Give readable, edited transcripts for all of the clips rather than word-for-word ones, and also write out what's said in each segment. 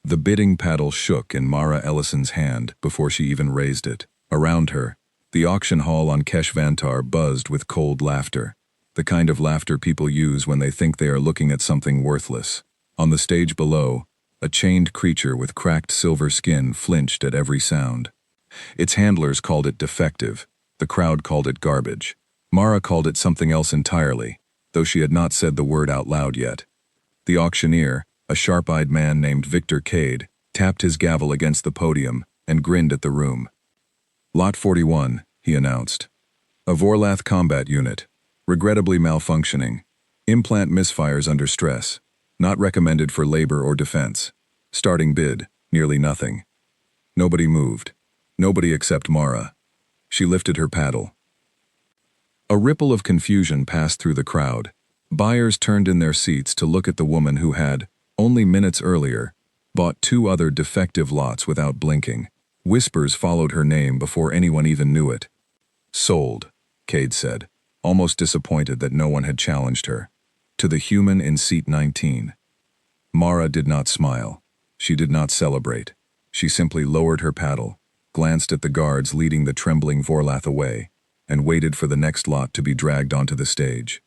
The bidding paddle shook in Mara Ellison's hand before she even raised it. Around her, the auction hall on Keshvantar buzzed with cold laughter, the kind of laughter people use when they think they are looking at something worthless. On the stage below, a chained creature with cracked silver skin flinched at every sound. Its handlers called it defective, the crowd called it garbage. Mara called it something else entirely, though she had not said the word out loud yet. The auctioneer, a sharp-eyed man named Victor Cade, tapped his gavel against the podium and grinned at the room. Lot 41, he announced. A Vorlath combat unit, regrettably malfunctioning. Implant misfires under stress. Not recommended for labor or defense. Starting bid, nearly nothing. Nobody moved. Nobody except Mara. She lifted her paddle. A ripple of confusion passed through the crowd. Buyers turned in their seats to look at the woman who had, only minutes earlier, bought 2 other defective lots without blinking. Whispers followed her name before anyone even knew it. Sold, Cade said, almost disappointed that no one had challenged her. To the human in seat 19. Mara did not smile. She did not celebrate. She simply lowered her paddle, glanced at the guards leading the trembling Vorlath away, and waited for the next lot to be dragged onto the stage.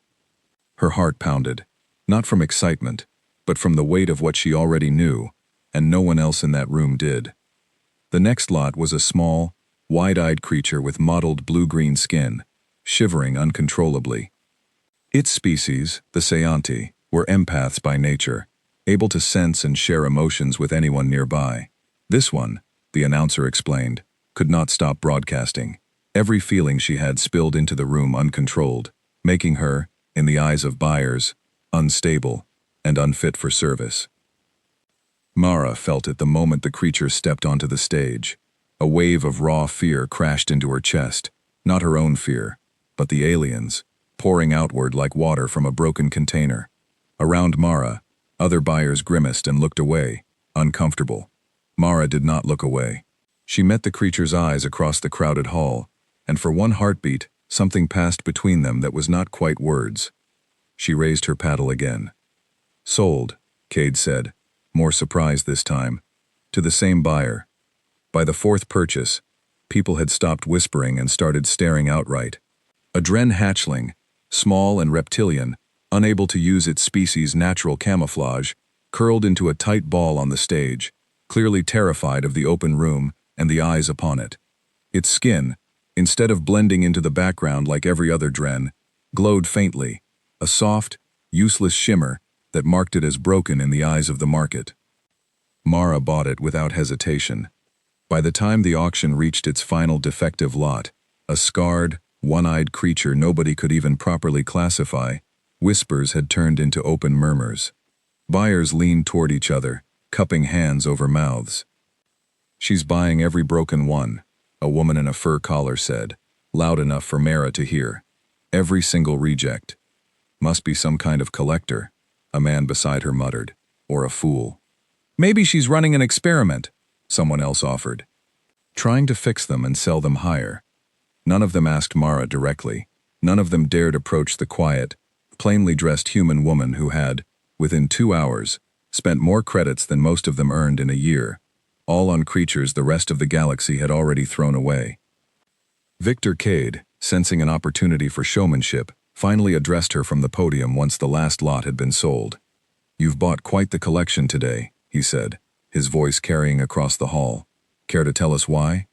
Her heart pounded, not from excitement, but from the weight of what she already knew, and no one else in that room did. The next lot was a small, wide-eyed creature with mottled blue-green skin, shivering uncontrollably. Its species, the Sayanti, were empaths by nature, able to sense and share emotions with anyone nearby. This one, the announcer explained, could not stop broadcasting. Every feeling she had spilled into the room uncontrolled, making her, in the eyes of buyers, unstable and unfit for service. Mara felt it the moment the creature stepped onto the stage. A wave of raw fear crashed into her chest, not her own fear, but the aliens, pouring outward like water from a broken container. Around Mara, other buyers grimaced and looked away, uncomfortable. Mara did not look away. She met the creature's eyes across the crowded hall, and for one heartbeat, something passed between them that was not quite words. She raised her paddle again. Sold, Cade said, more surprised this time, to the same buyer. By the 4th purchase, people had stopped whispering and started staring outright. A Dren hatchling, small and reptilian, unable to use its species' natural camouflage, curled into a tight ball on the stage, clearly terrified of the open room and the eyes upon it. Its skin, instead of blending into the background like every other Dren, glowed faintly, a soft, useless shimmer that marked it as broken in the eyes of the market. Mara bought it without hesitation. By the time the auction reached its final defective lot, a scarred, one-eyed creature nobody could even properly classify, whispers had turned into open murmurs. Buyers leaned toward each other, cupping hands over mouths. "She's buying every broken one," a woman in a fur collar said, loud enough for Mara to hear. "Every single reject. Must be some kind of collector," a man beside her muttered, "or a fool." "Maybe she's running an experiment," someone else offered. "Trying to fix them and sell them higher." None of them asked Mara directly. None of them dared approach the quiet, plainly dressed human woman who had, within 2 hours, spent more credits than most of them earned in a year, all on creatures the rest of the galaxy had already thrown away. Victor Cade, sensing an opportunity for showmanship, finally addressed her from the podium once the last lot had been sold. "You've bought quite the collection today," he said, his voice carrying across the hall. "Care to tell us why?"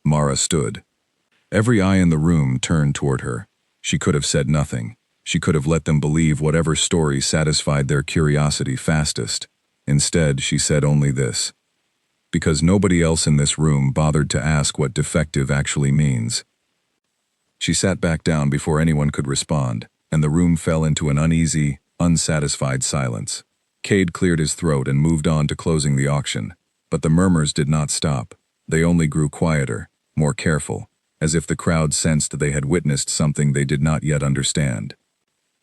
Mara stood. Every eye in the room turned toward her. She could have said nothing. She could have let them believe whatever story satisfied their curiosity fastest. Instead, she said only this: "Because nobody else in this room bothered to ask what defective actually means." She sat back down before anyone could respond, and the room fell into an uneasy, unsatisfied silence. Cade cleared his throat and moved on to closing the auction, but the murmurs did not stop. They only grew quieter, more careful, as if the crowd sensed they had witnessed something they did not yet understand.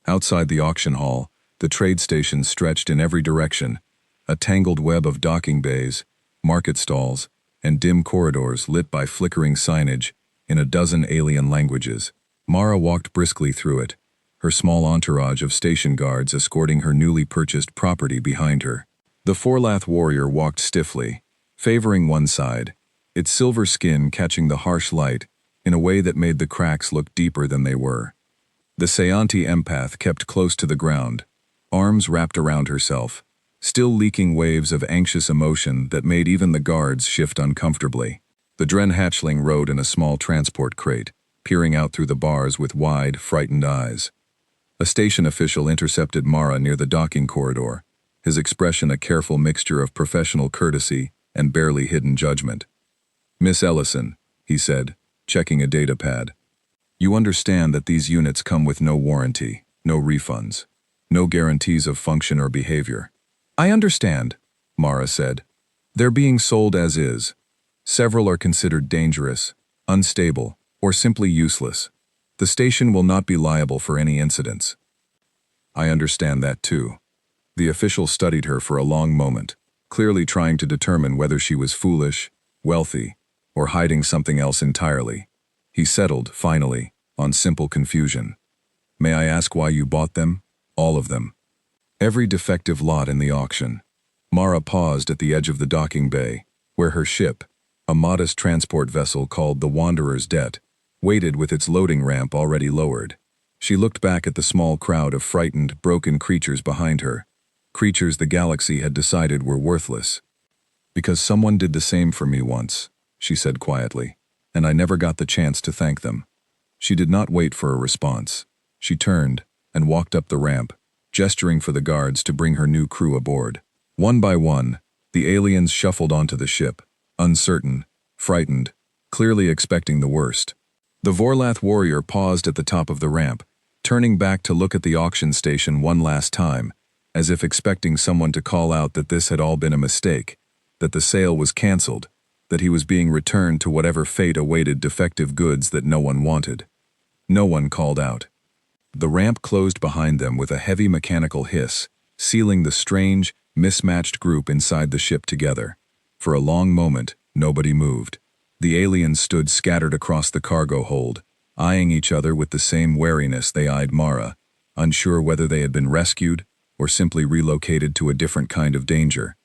Outside the auction hall, the trade stations stretched in every direction, a tangled web of docking bays, market stalls, and dim corridors lit by flickering signage in a dozen alien languages. Mara walked briskly through it, her small entourage of station guards escorting her newly purchased property behind her. The Forlath warrior walked stiffly, favoring one side, its silver skin catching the harsh light in a way that made the cracks look deeper than they were. The Sayanti empath kept close to the ground, arms wrapped around herself, still leaking waves of anxious emotion that made even the guards shift uncomfortably. The Dren hatchling rode in a small transport crate, peering out through the bars with wide, frightened eyes. A station official intercepted Mara near the docking corridor, his expression a careful mixture of professional courtesy and barely hidden judgment. "Miss Ellison," he said, checking a data pad. "You understand that these units come with no warranty, no refunds, no guarantees of function or behavior." "I understand," Mara said. "They're being sold as is. Several are considered dangerous, unstable, or simply useless. The station will not be liable for any incidents." "I understand that too." The official studied her for a long moment, clearly trying to determine whether she was foolish, wealthy, or hiding something else entirely. He settled, finally, on simple confusion. "May I ask why you bought them? All of them?" "Every defective lot in the auction." Mara paused at the edge of the docking bay, where her ship, a modest transport vessel called the Wanderer's Det, waited with its loading ramp already lowered. She looked back at the small crowd of frightened, broken creatures behind her, creatures the galaxy had decided were worthless. "Because someone did the same for me once," she said quietly, "and I never got the chance to thank them." She did not wait for a response. She turned and walked up the ramp, gesturing for the guards to bring her new crew aboard. One by one, the aliens shuffled onto the ship, uncertain, frightened, clearly expecting the worst. The Vorlath warrior paused at the top of the ramp, turning back to look at the auction station one last time, as if expecting someone to call out that this had all been a mistake, that the sale was cancelled, that he was being returned to whatever fate awaited defective goods that no one wanted. No one called out. The ramp closed behind them with a heavy mechanical hiss, sealing the strange, mismatched group inside the ship together. For a long moment, nobody moved. The aliens stood scattered across the cargo hold, eyeing each other with the same wariness they eyed Mara, unsure whether they had been rescued or simply relocated to a different kind of danger.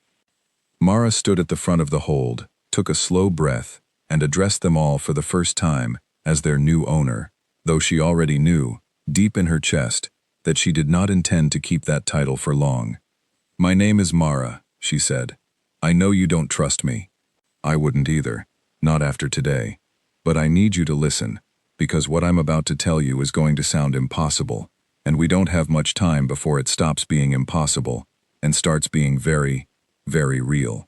Mara stood at the front of the hold, took a slow breath, and addressed them all for the first time as their new owner, though she already knew, deep in her chest, that she did not intend to keep that title for long. "My name is Mara," she said. "I know you don't trust me. I wouldn't either, not after today. But I need you to listen, because what I'm about to tell you is going to sound impossible, and we don't have much time before it stops being impossible and starts being very, very real."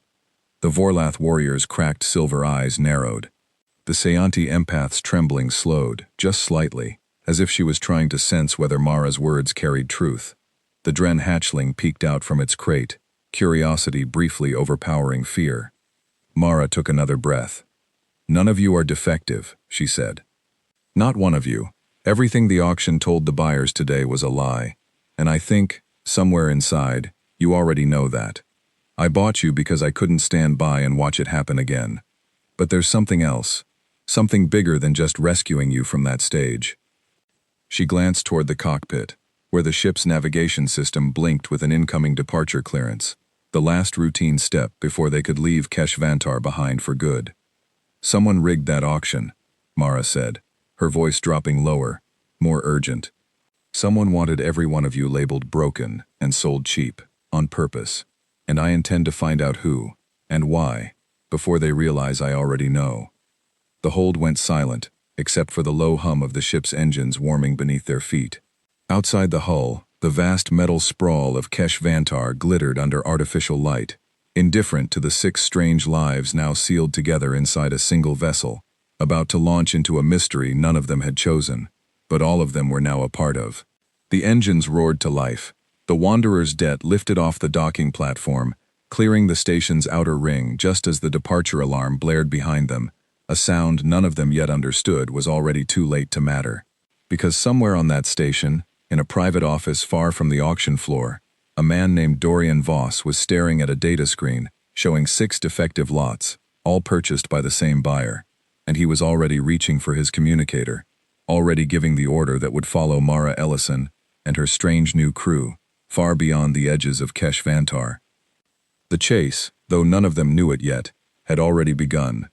The Vorlath warrior's cracked silver eyes narrowed. The Sayanti empath's trembling slowed, just slightly, as if she was trying to sense whether Mara's words carried truth. The Dren hatchling peeked out from its crate, curiosity briefly overpowering fear. Mara took another breath. "None of you are defective," she said. "Not one of you. Everything the auction told the buyers today was a lie, and I think, somewhere inside, you already know that. I bought you because I couldn't stand by and watch it happen again. But there's something else, something bigger than just rescuing you from that stage." She glanced toward the cockpit, where the ship's navigation system blinked with an incoming departure clearance, the last routine step before they could leave Keshvantar behind for good. "Someone rigged that auction," Mara said, her voice dropping lower, more urgent. "Someone wanted every one of you labeled broken and sold cheap, on purpose. And I intend to find out who, and why, before they realize I already know." The hold went silent, except for the low hum of the ship's engines warming beneath their feet. Outside the hull, the vast metal sprawl of Keshvantar glittered under artificial light, indifferent to the 6 strange lives now sealed together inside a single vessel, about to launch into a mystery none of them had chosen, but all of them were now a part of. The engines roared to life. The Wanderer's Det lifted off the docking platform, clearing the station's outer ring just as the departure alarm blared behind them. A sound none of them yet understood was already too late to matter. Because somewhere on that station, in a private office far from the auction floor, a man named Dorian Voss was staring at a data screen, showing 6 defective lots, all purchased by the same buyer, and he was already reaching for his communicator, already giving the order that would follow Mara Ellison and her strange new crew, far beyond the edges of Keshvantar. The chase, though none of them knew it yet, had already begun.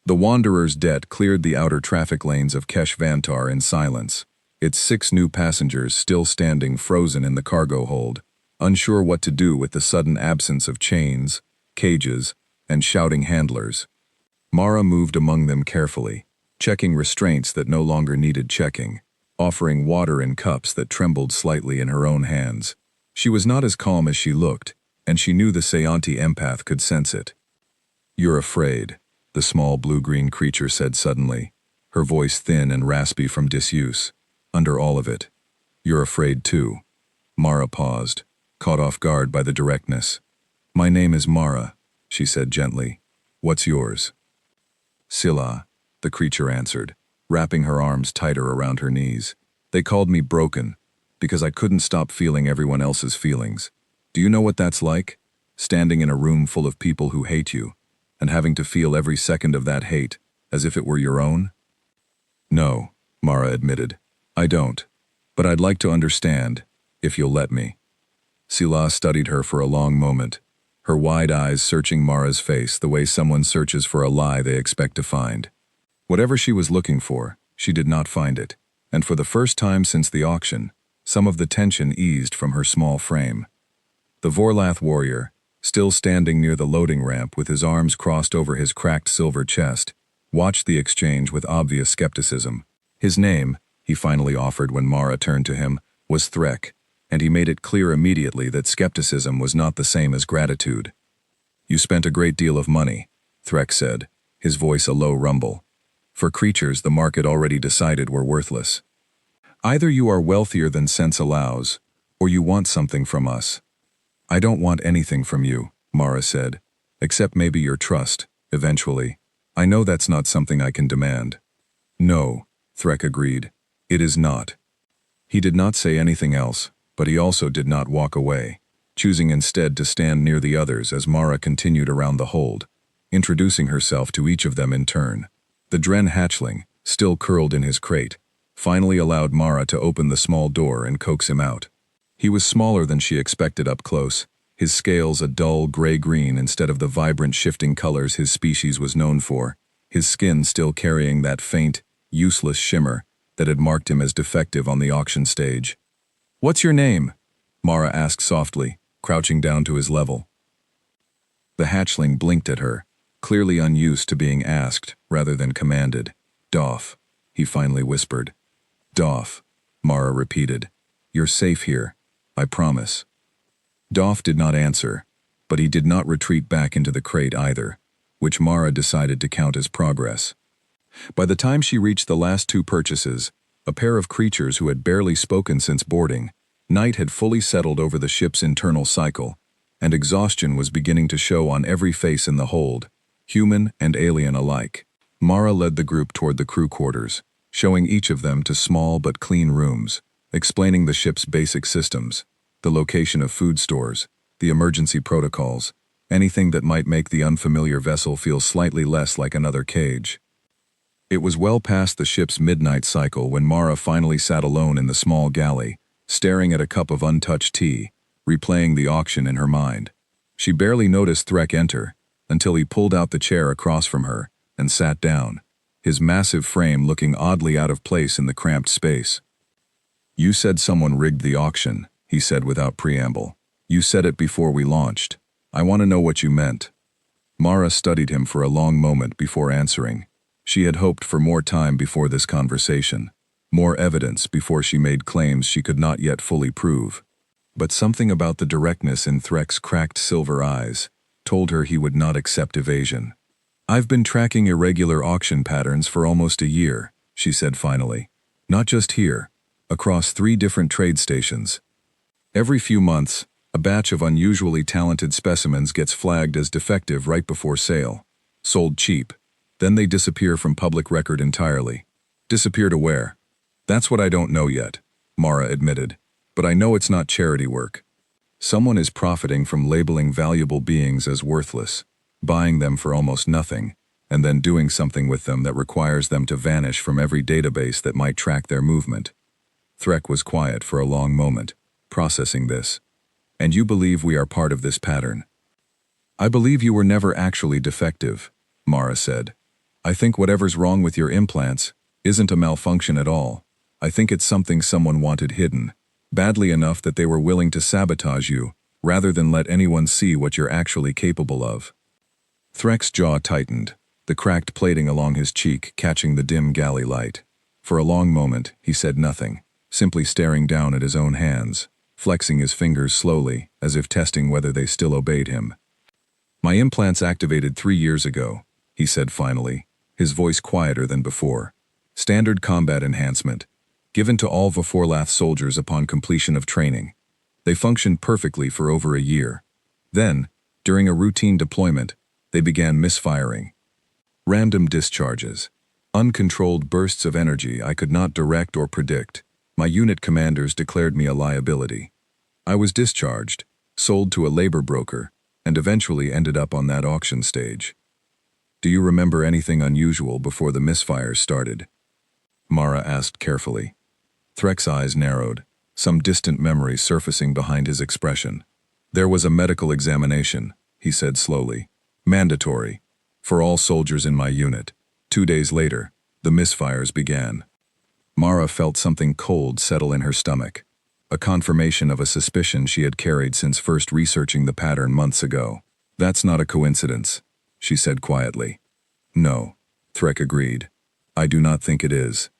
The Wanderer's debt cleared the outer traffic lanes of Kesh Vantar in silence, its 6 new passengers still standing frozen in the cargo hold, unsure what to do with the sudden absence of chains, cages, and shouting handlers. Mara moved among them carefully, checking restraints that no longer needed checking, offering water in cups that trembled slightly in her own hands. She was not as calm as she looked, and she knew the Sayanti empath could sense it. "You're afraid," the small blue-green creature said suddenly, her voice thin and raspy from disuse. Under all of it, "You're afraid too." Mara paused, caught off guard by the directness. "My name is Mara," she said gently. "What's yours?" "Scylla," the creature answered, wrapping her arms tighter around her knees. "They called me broken, because I couldn't stop feeling everyone else's feelings. Do you know what that's like? Standing in a room full of people who hate you, and having to feel every second of that hate, as if it were your own?" "No," Mara admitted. "I don't. But I'd like to understand, if you'll let me." Scylla studied her for a long moment, her wide eyes searching Mara's face the way someone searches for a lie they expect to find. Whatever she was looking for, she did not find it, and for the first time since the auction, some of the tension eased from her small frame. The Vorlath warrior, still standing near the loading ramp with his arms crossed over his cracked silver chest, watched the exchange with obvious skepticism. His name, he finally offered when Mara turned to him, was Threk, and he made it clear immediately that skepticism was not the same as gratitude. "You spent a great deal of money," Threk said, his voice a low rumble, "for creatures the market already decided were worthless. Either you are wealthier than sense allows, or you want something from us." "I don't want anything from you," Mara said, "except maybe your trust, eventually. I know that's not something I can demand." "No," Threk agreed. "It is not." He did not say anything else, but he also did not walk away, choosing instead to stand near the others as Mara continued around the hold, introducing herself to each of them in turn. The Dren hatchling, still curled in his crate, finally allowed Mara to open the small door and coax him out. He was smaller than she expected up close, his scales a dull gray-green instead of the vibrant shifting colors his species was known for, his skin still carrying that faint, useless shimmer that had marked him as defective on the auction stage. "What's your name?" Mara asked softly, crouching down to his level. The hatchling blinked at her, clearly unused to being asked rather than commanded. "Doff," he finally whispered. "Doff," Mara repeated. "You're safe here, I promise." Doff did not answer, but he did not retreat back into the crate either, which Mara decided to count as progress. By the time she reached the last 2 purchases, a pair of creatures who had barely spoken since boarding, night had fully settled over the ship's internal cycle, and exhaustion was beginning to show on every face in the hold, human and alien alike. Mara led the group toward the crew quarters, showing each of them to small but clean rooms, explaining the ship's basic systems, the location of food stores, the emergency protocols, anything that might make the unfamiliar vessel feel slightly less like another cage. It was well past the ship's midnight cycle when Mara finally sat alone in the small galley, staring at a cup of untouched tea, replaying the auction in her mind. She barely noticed Threk enter, until he pulled out the chair across from her and sat down, his massive frame looking oddly out of place in the cramped space. "You said someone rigged the auction," he said without preamble. "You said it before we launched. I want to know what you meant." Mara studied him for a long moment before answering. She had hoped for more time before this conversation, more evidence before she made claims she could not yet fully prove. But something about the directness in Threk's cracked silver eyes told her he would not accept evasion. "I've been tracking irregular auction patterns for almost a year," she said finally. "Not just here, across 3 different trade stations. Every few months, a batch of unusually talented specimens gets flagged as defective right before sale, sold cheap. Then they disappear from public record entirely." "Disappear to where?" "That's what I don't know yet," Mara admitted. "But I know it's not charity work. Someone is profiting from labeling valuable beings as worthless, buying them for almost nothing, and then doing something with them that requires them to vanish from every database that might track their movement." Threk was quiet for a long moment, processing this. "And you believe we are part of this pattern?" I believe you were never actually defective, Mara said. I think whatever's wrong with your implants isn't a malfunction at all. I think it's something someone wanted hidden, badly enough that they were willing to sabotage you, rather than let anyone see what you're actually capable of. Threk's jaw tightened, the cracked plating along his cheek catching the dim galley light. For a long moment, he said nothing, simply staring down at his own hands, flexing his fingers slowly, as if testing whether they still obeyed him. My implants activated 3 years ago, he said finally, his voice quieter than before. Standard combat enhancement, given to all Vaforlath soldiers upon completion of training. They functioned perfectly for over a year. Then, during a routine deployment, they began misfiring. Random discharges. Uncontrolled bursts of energy I could not direct or predict. My unit commanders declared me a liability. I was discharged, sold to a labor broker, and eventually ended up on that auction stage. Do you remember anything unusual before the misfires started? Mara asked carefully. Threk's eyes narrowed, some distant memory surfacing behind his expression. There was a medical examination, he said slowly. Mandatory. For all soldiers in my unit. 2 days later, the misfires began. Mara felt something cold settle in her stomach, a confirmation of a suspicion she had carried since first researching the pattern months ago. That's not a coincidence, she said quietly. No, Threk agreed. I do not think it is.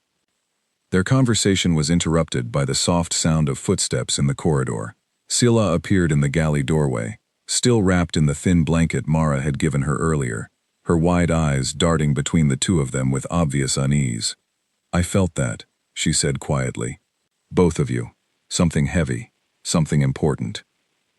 Their conversation was interrupted by the soft sound of footsteps in the corridor. Scylla appeared in the galley doorway, still wrapped in the thin blanket Mara had given her earlier, her wide eyes darting between the two of them with obvious unease. I felt that, she said quietly. Both of you. Something heavy, something important.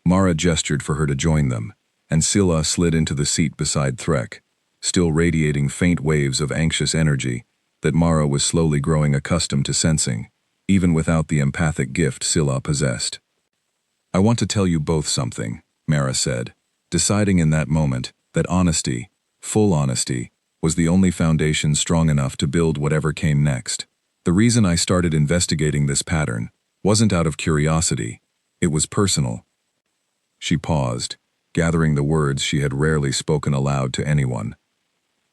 Mara gestured for her to join them, and Scylla slid into the seat beside Threk, still radiating faint waves of anxious energy that Mara was slowly growing accustomed to sensing, even without the empathic gift Scylla possessed. I want to tell you both something, Mara said, deciding in that moment that honesty, full honesty, was the only foundation strong enough to build whatever came next. The reason I started investigating this pattern wasn't out of curiosity, it was personal. She paused, gathering the words she had rarely spoken aloud to anyone.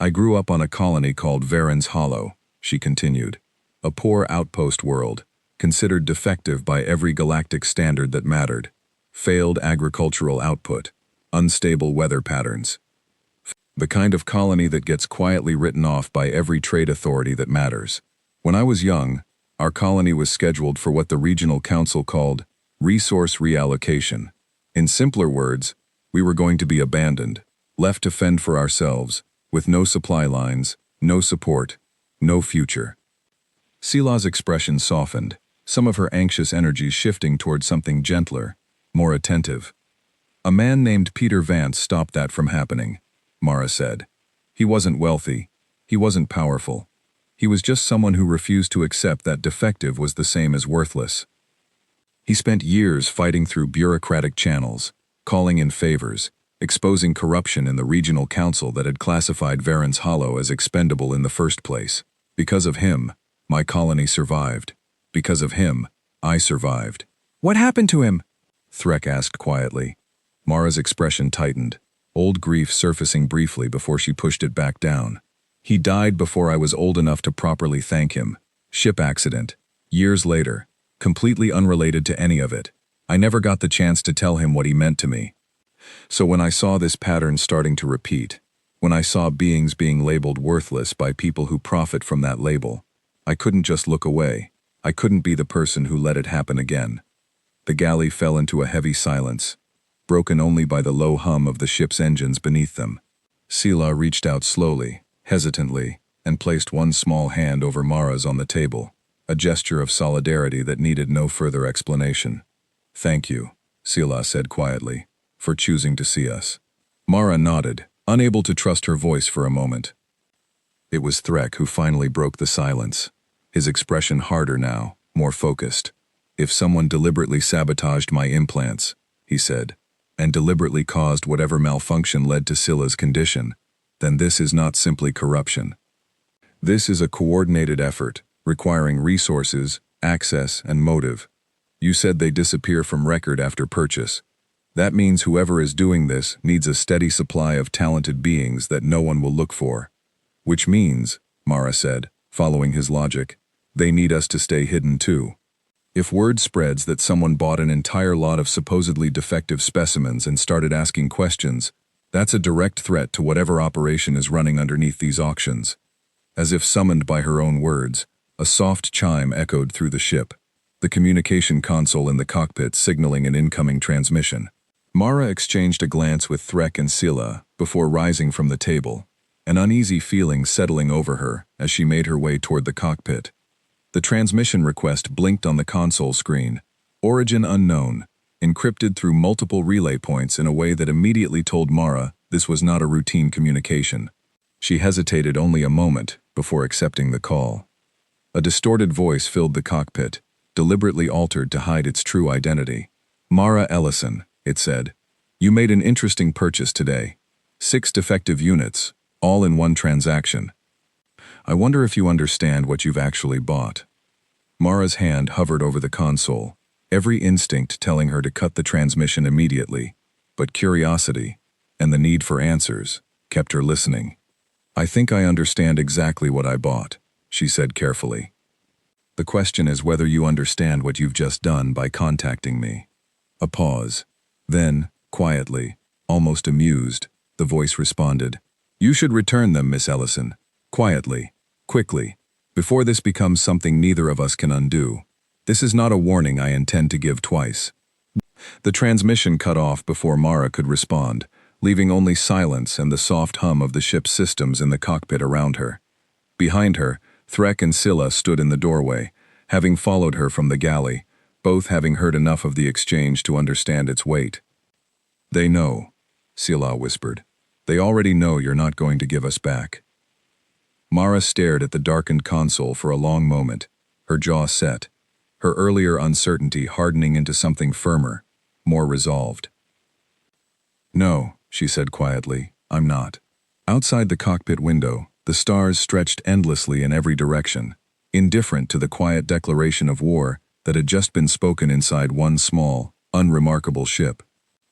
I grew up on a colony called Varen's Hollow, she continued, a poor outpost world, considered defective by every galactic standard that mattered, failed agricultural output, unstable weather patterns. The kind of colony that gets quietly written off by every trade authority that matters. When I was young, our colony was scheduled for what the regional council called resource reallocation. In simpler words, we were going to be abandoned, left to fend for ourselves, with no supply lines, no support, no future. Scylla's expression softened, some of her anxious energies shifting toward something gentler, more attentive. A man named Peter Vance stopped that from happening, Mara said. He wasn't wealthy, he wasn't powerful. He was just someone who refused to accept that defective was the same as worthless. He spent years fighting through bureaucratic channels, calling in favors, exposing corruption in the regional council that had classified Varen's Hollow as expendable in the first place. Because of him, my colony survived. Because of him, I survived. What happened to him? Threk asked quietly. Mara's expression tightened, old grief surfacing briefly before she pushed it back down. He died before I was old enough to properly thank him. Ship accident. Years later. Completely unrelated to any of it. I never got the chance to tell him what he meant to me. So when I saw this pattern starting to repeat, when I saw beings being labeled worthless by people who profit from that label, I couldn't just look away. I couldn't be the person who let it happen again. The galley fell into a heavy silence, broken only by the low hum of the ship's engines beneath them. Scylla reached out slowly, hesitantly, and placed one small hand over Mara's on the table, a gesture of solidarity that needed no further explanation. Thank you, Scylla said quietly, for choosing to see us. Mara nodded, unable to trust her voice for a moment. It was Threk who finally broke the silence, his expression harder now, more focused. If someone deliberately sabotaged my implants, he said, and deliberately caused whatever malfunction led to Scylla's condition, then this is not simply corruption. This is a coordinated effort, requiring resources, access, and motive. You said they disappear from record after purchase. That means whoever is doing this needs a steady supply of talented beings that no one will look for. Which means, Mara said, following his logic, they need us to stay hidden too. If word spreads that someone bought an entire lot of supposedly defective specimens and started asking questions, that's a direct threat to whatever operation is running underneath these auctions. As if summoned by her own words, a soft chime echoed through the ship, the communication console in the cockpit signaling an incoming transmission. Mara exchanged a glance with Threk and Scylla before rising from the table, an uneasy feeling settling over her as she made her way toward the cockpit. The transmission request blinked on the console screen, origin unknown, encrypted through multiple relay points in a way that immediately told Mara this was not a routine communication. She hesitated only a moment before accepting the call. A distorted voice filled the cockpit, deliberately altered to hide its true identity. Mara Ellison, it said. You made an interesting purchase today. 6 defective units, all in one transaction. I wonder if you understand what you've actually bought. Mara's hand hovered over the console, every instinct telling her to cut the transmission immediately, but curiosity, and the need for answers, kept her listening. I think I understand exactly what I bought, she said carefully. The question is whether you understand what you've just done by contacting me. A pause. Then, quietly, almost amused, the voice responded. You should return them, Miss Ellison. Quietly, quickly, before this becomes something neither of us can undo. This is not a warning I intend to give twice. The transmission cut off before Mara could respond, leaving only silence and the soft hum of the ship's systems in the cockpit around her. Behind her, Threk and Scylla stood in the doorway, having followed her from the galley, both having heard enough of the exchange to understand its weight. They know, Scylla whispered. They already know you're not going to give us back. Mara stared at the darkened console for a long moment, her jaw set, her earlier uncertainty hardening into something firmer, more resolved. No, she said quietly, I'm not. Outside the cockpit window, the stars stretched endlessly in every direction, indifferent to the quiet declaration of war that had just been spoken inside one small, unremarkable ship.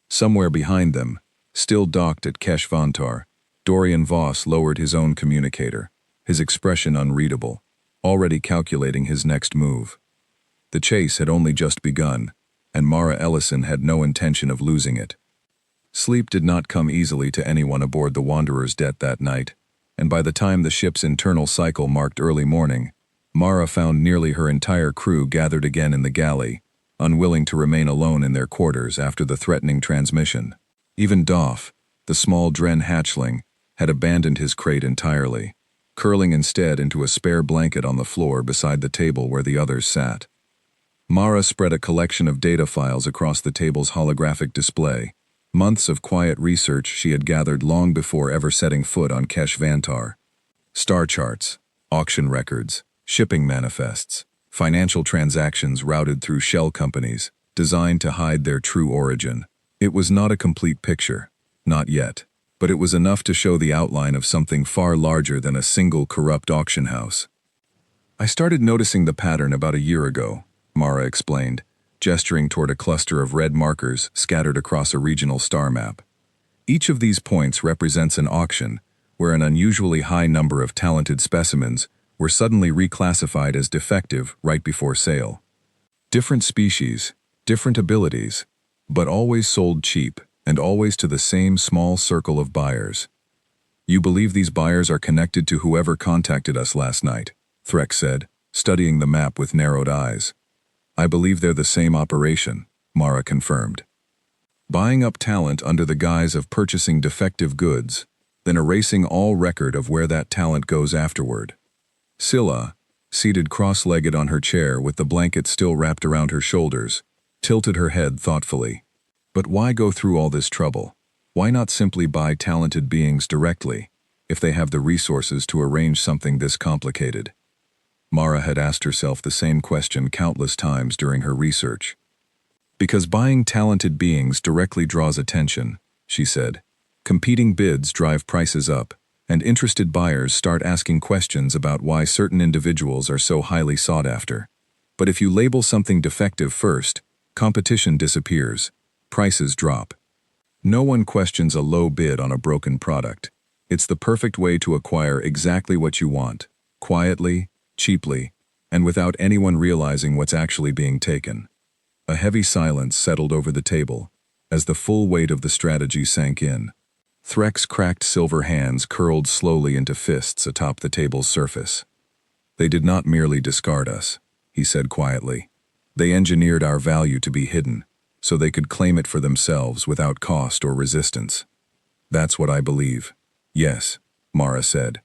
Somewhere behind them, still docked at Kesh Vantar, Dorian Voss lowered his own communicator, his expression unreadable, already calculating his next move. The chase had only just begun, and Mara Ellison had no intention of losing it. Sleep did not come easily to anyone aboard the Wanderer's deck that night, and by the time the ship's internal cycle marked early morning, Mara found nearly her entire crew gathered again in the galley, unwilling to remain alone in their quarters after the threatening transmission. Even Doff, the small Dren hatchling, had abandoned his crate entirely, curling instead into a spare blanket on the floor beside the table where the others sat. Mara spread a collection of data files across the table's holographic display, months of quiet research she had gathered long before ever setting foot on Kesh Vantar. Star charts, auction records, shipping manifests, financial transactions routed through shell companies, designed to hide their true origin. It was not a complete picture, not yet, but it was enough to show the outline of something far larger than a single corrupt auction house. I started noticing the pattern about a year ago, Mara explained, gesturing toward a cluster of red markers scattered across a regional star map. Each of these points represents an auction where an unusually high number of talented specimens were suddenly reclassified as defective right before sale. Different species, different abilities, but always sold cheap and always to the same small circle of buyers. You believe these buyers are connected to whoever contacted us last night, Threk said, studying the map with narrowed eyes. I believe they're the same operation, Mara confirmed. Buying up talent under the guise of purchasing defective goods, then erasing all record of where that talent goes afterward. Scylla, seated cross-legged on her chair with the blanket still wrapped around her shoulders, tilted her head thoughtfully. But why go through all this trouble? Why not simply buy talented beings directly, if they have the resources to arrange something this complicated? Mara had asked herself the same question countless times during her research. Because buying talented beings directly draws attention, she said. Competing bids drive prices up, and interested buyers start asking questions about why certain individuals are so highly sought after. But if you label something defective first, competition disappears. Prices drop. No one questions a low bid on a broken product. It's the perfect way to acquire exactly what you want, quietly, cheaply, and without anyone realizing what's actually being taken. A heavy silence settled over the table as the full weight of the strategy sank in. Threk's cracked silver hands curled slowly into fists atop the table's surface. They did not merely discard us, he said quietly. They engineered our value to be hidden, so they could claim it for themselves without cost or resistance. That's what I believe. Yes, Mara said.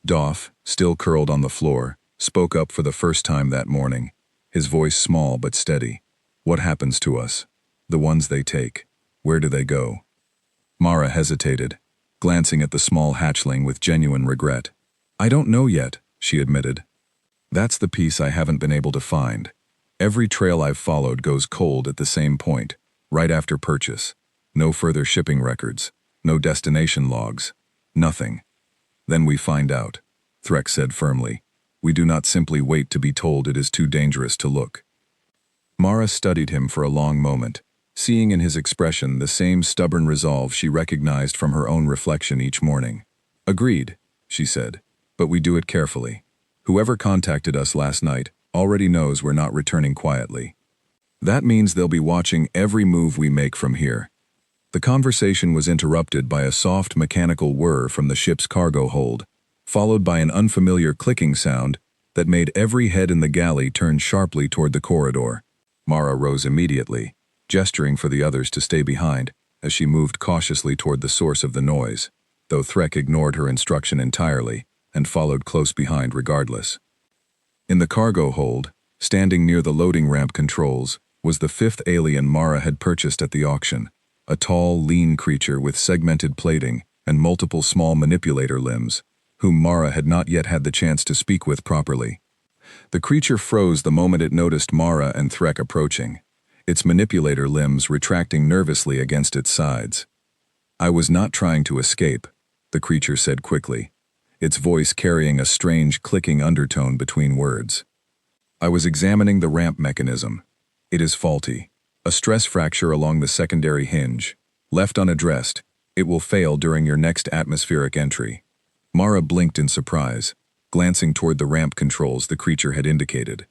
Doff, still curled on the floor, spoke up for the first time that morning, his voice small but steady. What happens to us? The ones they take. Where do they go? Mara hesitated, glancing at the small hatchling with genuine regret. I don't know yet, she admitted. That's the piece I haven't been able to find. Every trail I've followed goes cold at the same point, right after purchase. No further shipping records, no destination logs, nothing. Then we find out, Threk said firmly. We do not simply wait to be told it is too dangerous to look. Mara studied him for a long moment, seeing in his expression the same stubborn resolve she recognized from her own reflection each morning. Agreed, she said, but we do it carefully. Whoever contacted us last night already knows we're not returning quietly. That means they'll be watching every move we make from here. The conversation was interrupted by a soft mechanical whir from the ship's cargo hold, followed by an unfamiliar clicking sound that made every head in the galley turn sharply toward the corridor. Mara rose immediately, gesturing for the others to stay behind as she moved cautiously toward the source of the noise, though Threk ignored her instruction entirely and followed close behind regardless. In the cargo hold, standing near the loading ramp controls, was the fifth alien Mara had purchased at the auction, a tall, lean creature with segmented plating and multiple small manipulator limbs, whom Mara had not yet had the chance to speak with properly. The creature froze the moment it noticed Mara and Threk approaching, its manipulator limbs retracting nervously against its sides. I was not trying to escape, the creature said quickly, its voice carrying a strange clicking undertone between words. I was examining the ramp mechanism. It is faulty. A stress fracture along the secondary hinge. Left unaddressed, it will fail during your next atmospheric entry. Mara blinked in surprise, glancing toward the ramp controls the creature had indicated.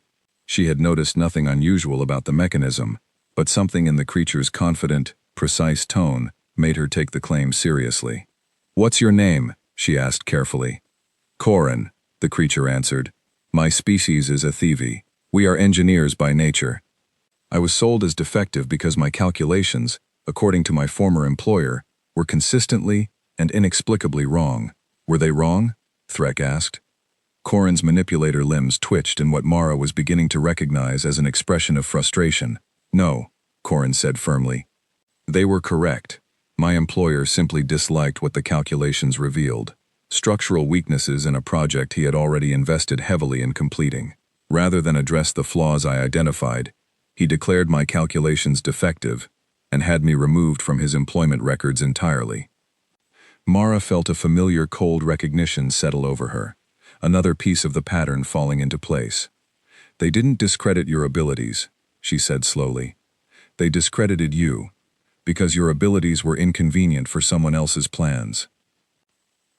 She had noticed nothing unusual about the mechanism, but something in the creature's confident, precise tone made her take the claim seriously. What's your name? She asked carefully. Corin, the creature answered. My species is a Thivi. We are engineers by nature. I was sold as defective because my calculations, according to my former employer, were consistently and inexplicably wrong. Were they wrong? Threk asked. Corin's manipulator limbs twitched in what Mara was beginning to recognize as an expression of frustration. No, Corin said firmly. They were correct. My employer simply disliked what the calculations revealed. Structural weaknesses in a project he had already invested heavily in completing. Rather than address the flaws I identified, he declared my calculations defective and had me removed from his employment records entirely. Mara felt a familiar cold recognition settle over her, another piece of the pattern falling into place. They didn't discredit your abilities, she said slowly. They discredited you, because your abilities were inconvenient for someone else's plans.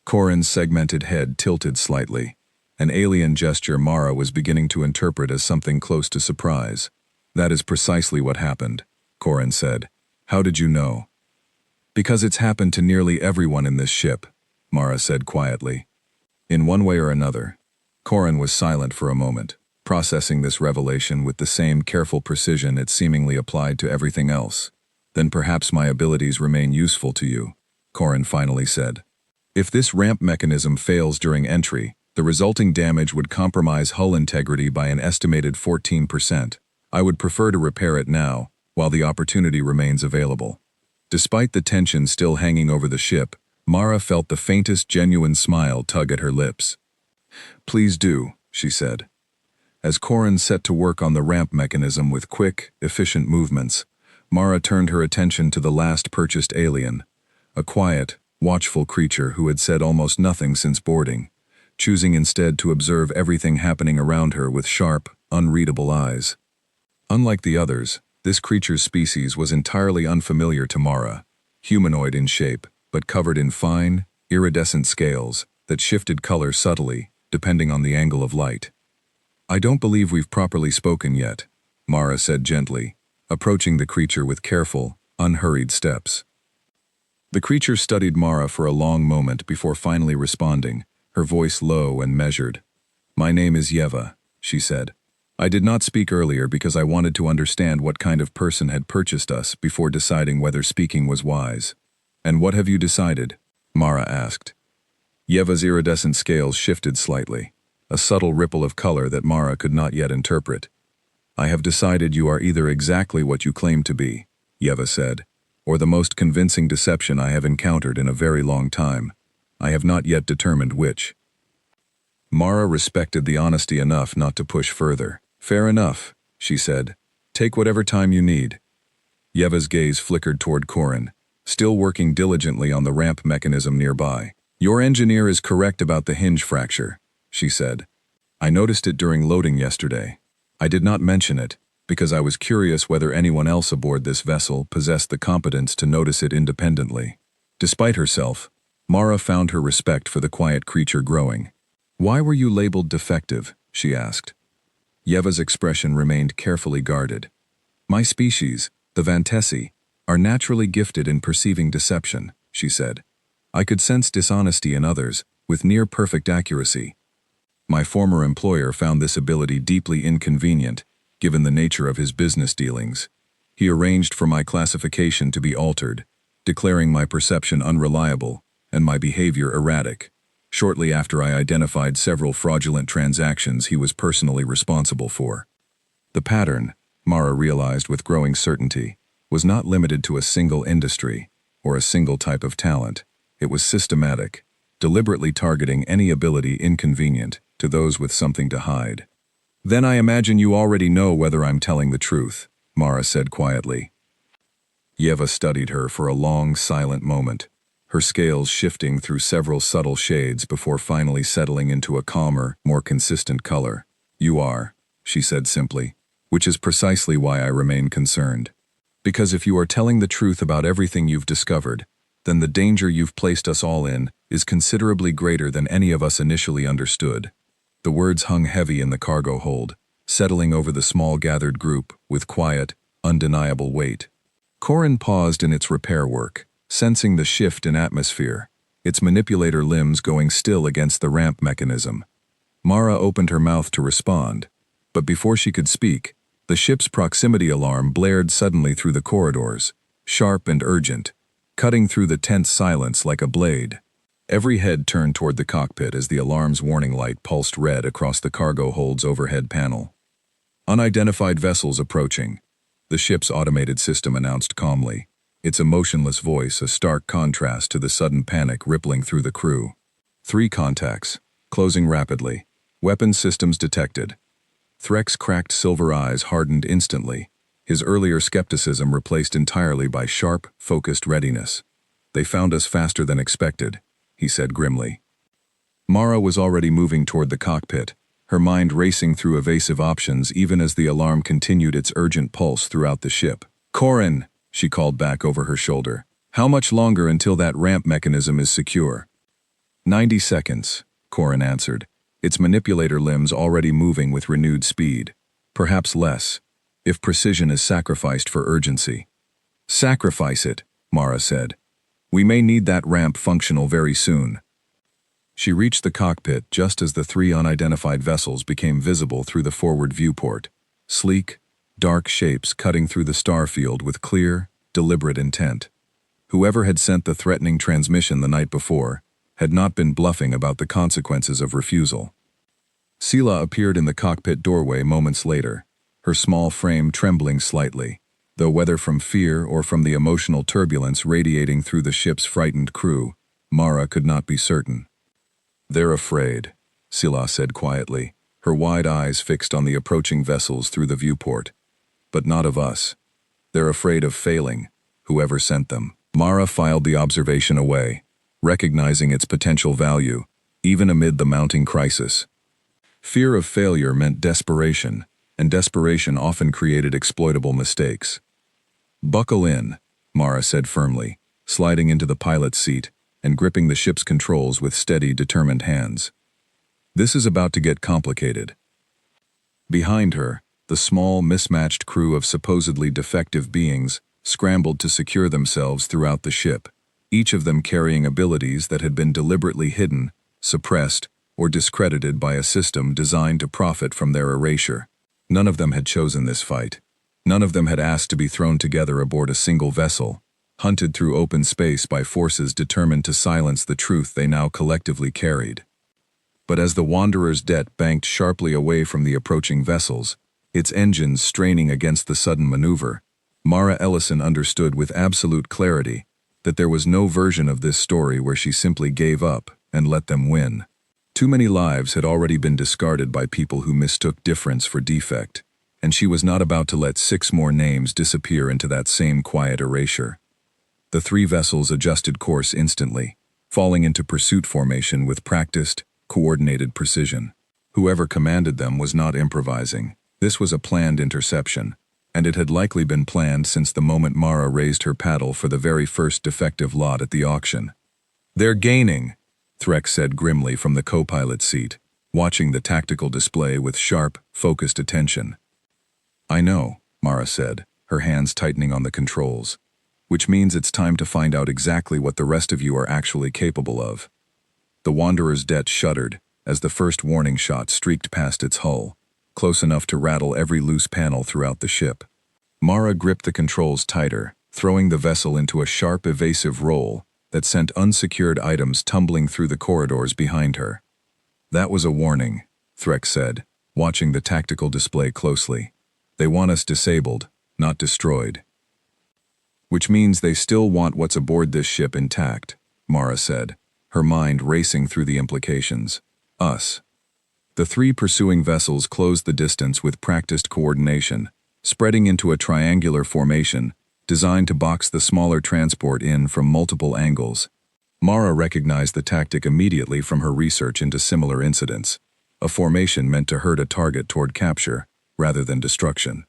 Corin's segmented head tilted slightly, an alien gesture Mara was beginning to interpret as something close to surprise. That is precisely what happened, Corin said. How did you know? Because it's happened to nearly everyone in this ship, Mara said quietly. In one way or another. Corin was silent for a moment, processing this revelation with the same careful precision it seemingly applied to everything else. Then perhaps my abilities remain useful to you, Corin finally said. If this ramp mechanism fails during entry, the resulting damage would compromise hull integrity by an estimated 14%. I would prefer to repair it now, while the opportunity remains available. Despite the tension still hanging over the ship, Mara felt the faintest genuine smile tug at her lips. Please do, she said. As Corin set to work on the ramp mechanism with quick, efficient movements, Mara turned her attention to the last purchased alien, a quiet, watchful creature who had said almost nothing since boarding, choosing instead to observe everything happening around her with sharp, unreadable eyes. Unlike the others, This creature's species was entirely unfamiliar to Mara, humanoid in shape, but covered in fine, iridescent scales that shifted color subtly, depending on the angle of light. "I don't believe we've properly spoken yet," Mara said gently, approaching the creature with careful, unhurried steps. The creature studied Mara for a long moment before finally responding, her voice low and measured. "My name is Yeva," she said. "I did not speak earlier because I wanted to understand what kind of person had purchased us before deciding whether speaking was wise." "And what have you decided?" Mara asked. Yeva's iridescent scales shifted slightly, a subtle ripple of color that Mara could not yet interpret. "I have decided you are either exactly what you claim to be," Yeva said, "or the most convincing deception I have encountered in a very long time. I have not yet determined which." Mara respected the honesty enough not to push further. "Fair enough," she said. "Take whatever time you need." Yeva's gaze flickered toward Corin, still working diligently on the ramp mechanism nearby. "Your engineer is correct about the hinge fracture," she said. "I noticed it during loading yesterday. I did not mention it, because I was curious whether anyone else aboard this vessel possessed the competence to notice it independently." Despite herself, Mara found her respect for the quiet creature growing. "Why were you labeled defective?" she asked. Yeva's expression remained carefully guarded. "My species, the Vantesi, are naturally gifted in perceiving deception," she said. "I could sense dishonesty in others with near-perfect accuracy. My former employer found this ability deeply inconvenient, given the nature of his business dealings. He arranged for my classification to be altered, declaring my perception unreliable and my behavior erratic. Shortly after I identified several fraudulent transactions he was personally responsible for." The pattern, Mara realized with growing certainty, was not limited to a single industry or a single type of talent. It was systematic, deliberately targeting any ability inconvenient to those with something to hide. "Then I imagine you already know whether I'm telling the truth," Mara said quietly. Yeva studied her for a long, silent moment, her scales shifting through several subtle shades before finally settling into a calmer, more consistent color. "You are," she said simply, "which is precisely why I remain concerned. Because if you are telling the truth about everything you've discovered, then the danger you've placed us all in is considerably greater than any of us initially understood." The words hung heavy in the cargo hold, settling over the small gathered group with quiet, undeniable weight. Corin paused in its repair work, sensing the shift in atmosphere, its manipulator limbs going still against the ramp mechanism. Mara opened her mouth to respond, but before she could speak, the ship's proximity alarm blared suddenly through the corridors, sharp and urgent, cutting through the tense silence like a blade. Every head turned toward the cockpit as the alarm's warning light pulsed red across the cargo hold's overhead panel. "Unidentified vessels approaching," the ship's automated system announced calmly, its emotionless voice a stark contrast to the sudden panic rippling through the crew. "3 contacts, closing rapidly. Weapons systems detected." Threk's cracked silver eyes hardened instantly, his earlier skepticism replaced entirely by sharp, focused readiness. "They found us faster than expected," he said grimly. Mara was already moving toward the cockpit, her mind racing through evasive options even as the alarm continued its urgent pulse throughout the ship. "Corin," she called back over her shoulder, "how much longer until that ramp mechanism is secure?" 90 seconds, Corin answered, its manipulator limbs already moving with renewed speed. "Perhaps less, if precision is sacrificed for urgency." "Sacrifice it," Mara said. "We may need that ramp functional very soon." She reached the cockpit just as the 3 unidentified vessels became visible through the forward viewport, sleek, dark shapes cutting through the starfield with clear, deliberate intent. Whoever had sent the threatening transmission the night before had not been bluffing about the consequences of refusal. Sela appeared in the cockpit doorway moments later, her small frame trembling slightly, though whether from fear or from the emotional turbulence radiating through the ship's frightened crew, Mara could not be certain. "They're afraid," Sela said quietly, her wide eyes fixed on the approaching vessels through the viewport. "But not of us. They're afraid of failing, whoever sent them." Mara filed the observation away, recognizing its potential value, even amid the mounting crisis. Fear of failure meant desperation, and desperation often created exploitable mistakes. "Buckle in," Mara said firmly, sliding into the pilot's seat and gripping the ship's controls with steady, determined hands. "This is about to get complicated." Behind her, the small, mismatched crew of supposedly defective beings scrambled to secure themselves throughout the ship, each of them carrying abilities that had been deliberately hidden, suppressed, or discredited by a system designed to profit from their erasure. None of them had chosen this fight. None of them had asked to be thrown together aboard a single vessel, hunted through open space by forces determined to silence the truth they now collectively carried. But as the Wanderer's deck banked sharply away from the approaching vessels, its engines straining against the sudden maneuver, Mara Ellison understood with absolute clarity that there was no version of this story where she simply gave up and let them win. Too many lives had already been discarded by people who mistook difference for defect, and she was not about to let 6 more names disappear into that same quiet erasure. The 3 vessels adjusted course instantly, falling into pursuit formation with practiced, coordinated precision. Whoever commanded them was not improvising. This was a planned interception, and it had likely been planned since the moment Mara raised her paddle for the very first defective lot at the auction. "They're gaining," Threx said grimly from the co-pilot's seat, watching the tactical display with sharp, focused attention. "I know," Mara said, her hands tightening on the controls, "which means it's time to find out exactly what the rest of you are actually capable of." The Wanderer's deck shuddered as the first warning shot streaked past its hull, close enough to rattle every loose panel throughout the ship. Mara gripped the controls tighter, throwing the vessel into a sharp, evasive roll that sent unsecured items tumbling through the corridors behind her. "That was a warning," Threx said, watching the tactical display closely. "They want us disabled, not destroyed." "Which means they still want what's aboard this ship intact," Mara said, her mind racing through the implications. "Us." The 3 pursuing vessels closed the distance with practiced coordination, spreading into a triangular formation designed to box the smaller transport in from multiple angles. Mara recognized the tactic immediately from her research into similar incidents, a formation meant to herd a target toward capture rather than destruction.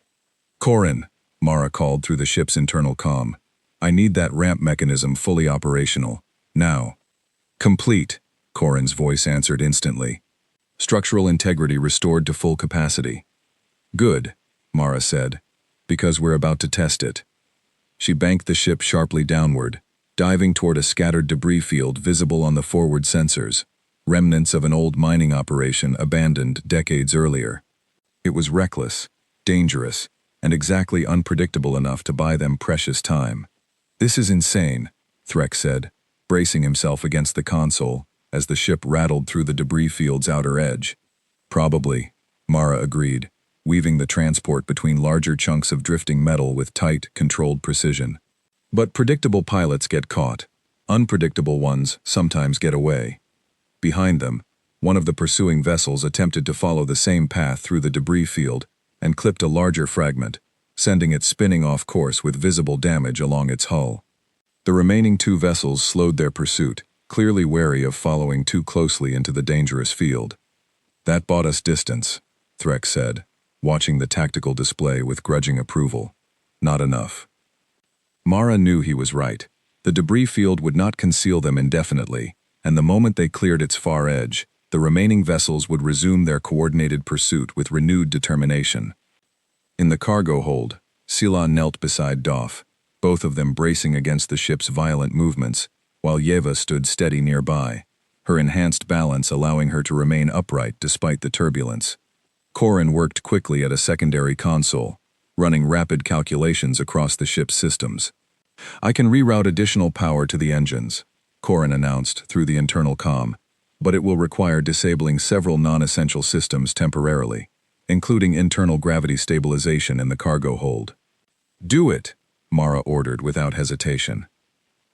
"Corin," Mara called through the ship's internal comm, "I need that ramp mechanism fully operational. Now." "Complete," Corin's voice answered instantly. "Structural integrity restored to full capacity." "Good," Mara said, "because we're about to test it." She banked the ship sharply downward, diving toward a scattered debris field visible on the forward sensors, remnants of an old mining operation abandoned decades earlier. It was reckless, dangerous, and exactly unpredictable enough to buy them precious time. "This is insane," Threx said, bracing himself against the console as the ship rattled through the debris field's outer edge. "Probably," Mara agreed, weaving the transport between larger chunks of drifting metal with tight, controlled precision. "But predictable pilots get caught. Unpredictable ones sometimes get away." Behind them, one of the pursuing vessels attempted to follow the same path through the debris field and clipped a larger fragment, sending it spinning off course with visible damage along its hull. The remaining 2 vessels slowed their pursuit, clearly wary of following too closely into the dangerous field. "That bought us distance," Threx said, watching the tactical display with grudging approval. "Not enough." Mara knew he was right. The debris field would not conceal them indefinitely, and the moment they cleared its far edge, the remaining vessels would resume their coordinated pursuit with renewed determination. In the cargo hold, Sila knelt beside Doph, both of them bracing against the ship's violent movements, while Yeva stood steady nearby, her enhanced balance allowing her to remain upright despite the turbulence. Corin worked quickly at a secondary console, running rapid calculations across the ship's systems. "I can reroute additional power to the engines," Corin announced through the internal comm, "but it will require disabling several non-essential systems temporarily, including internal gravity stabilization in the cargo hold." "Do it," Mara ordered without hesitation.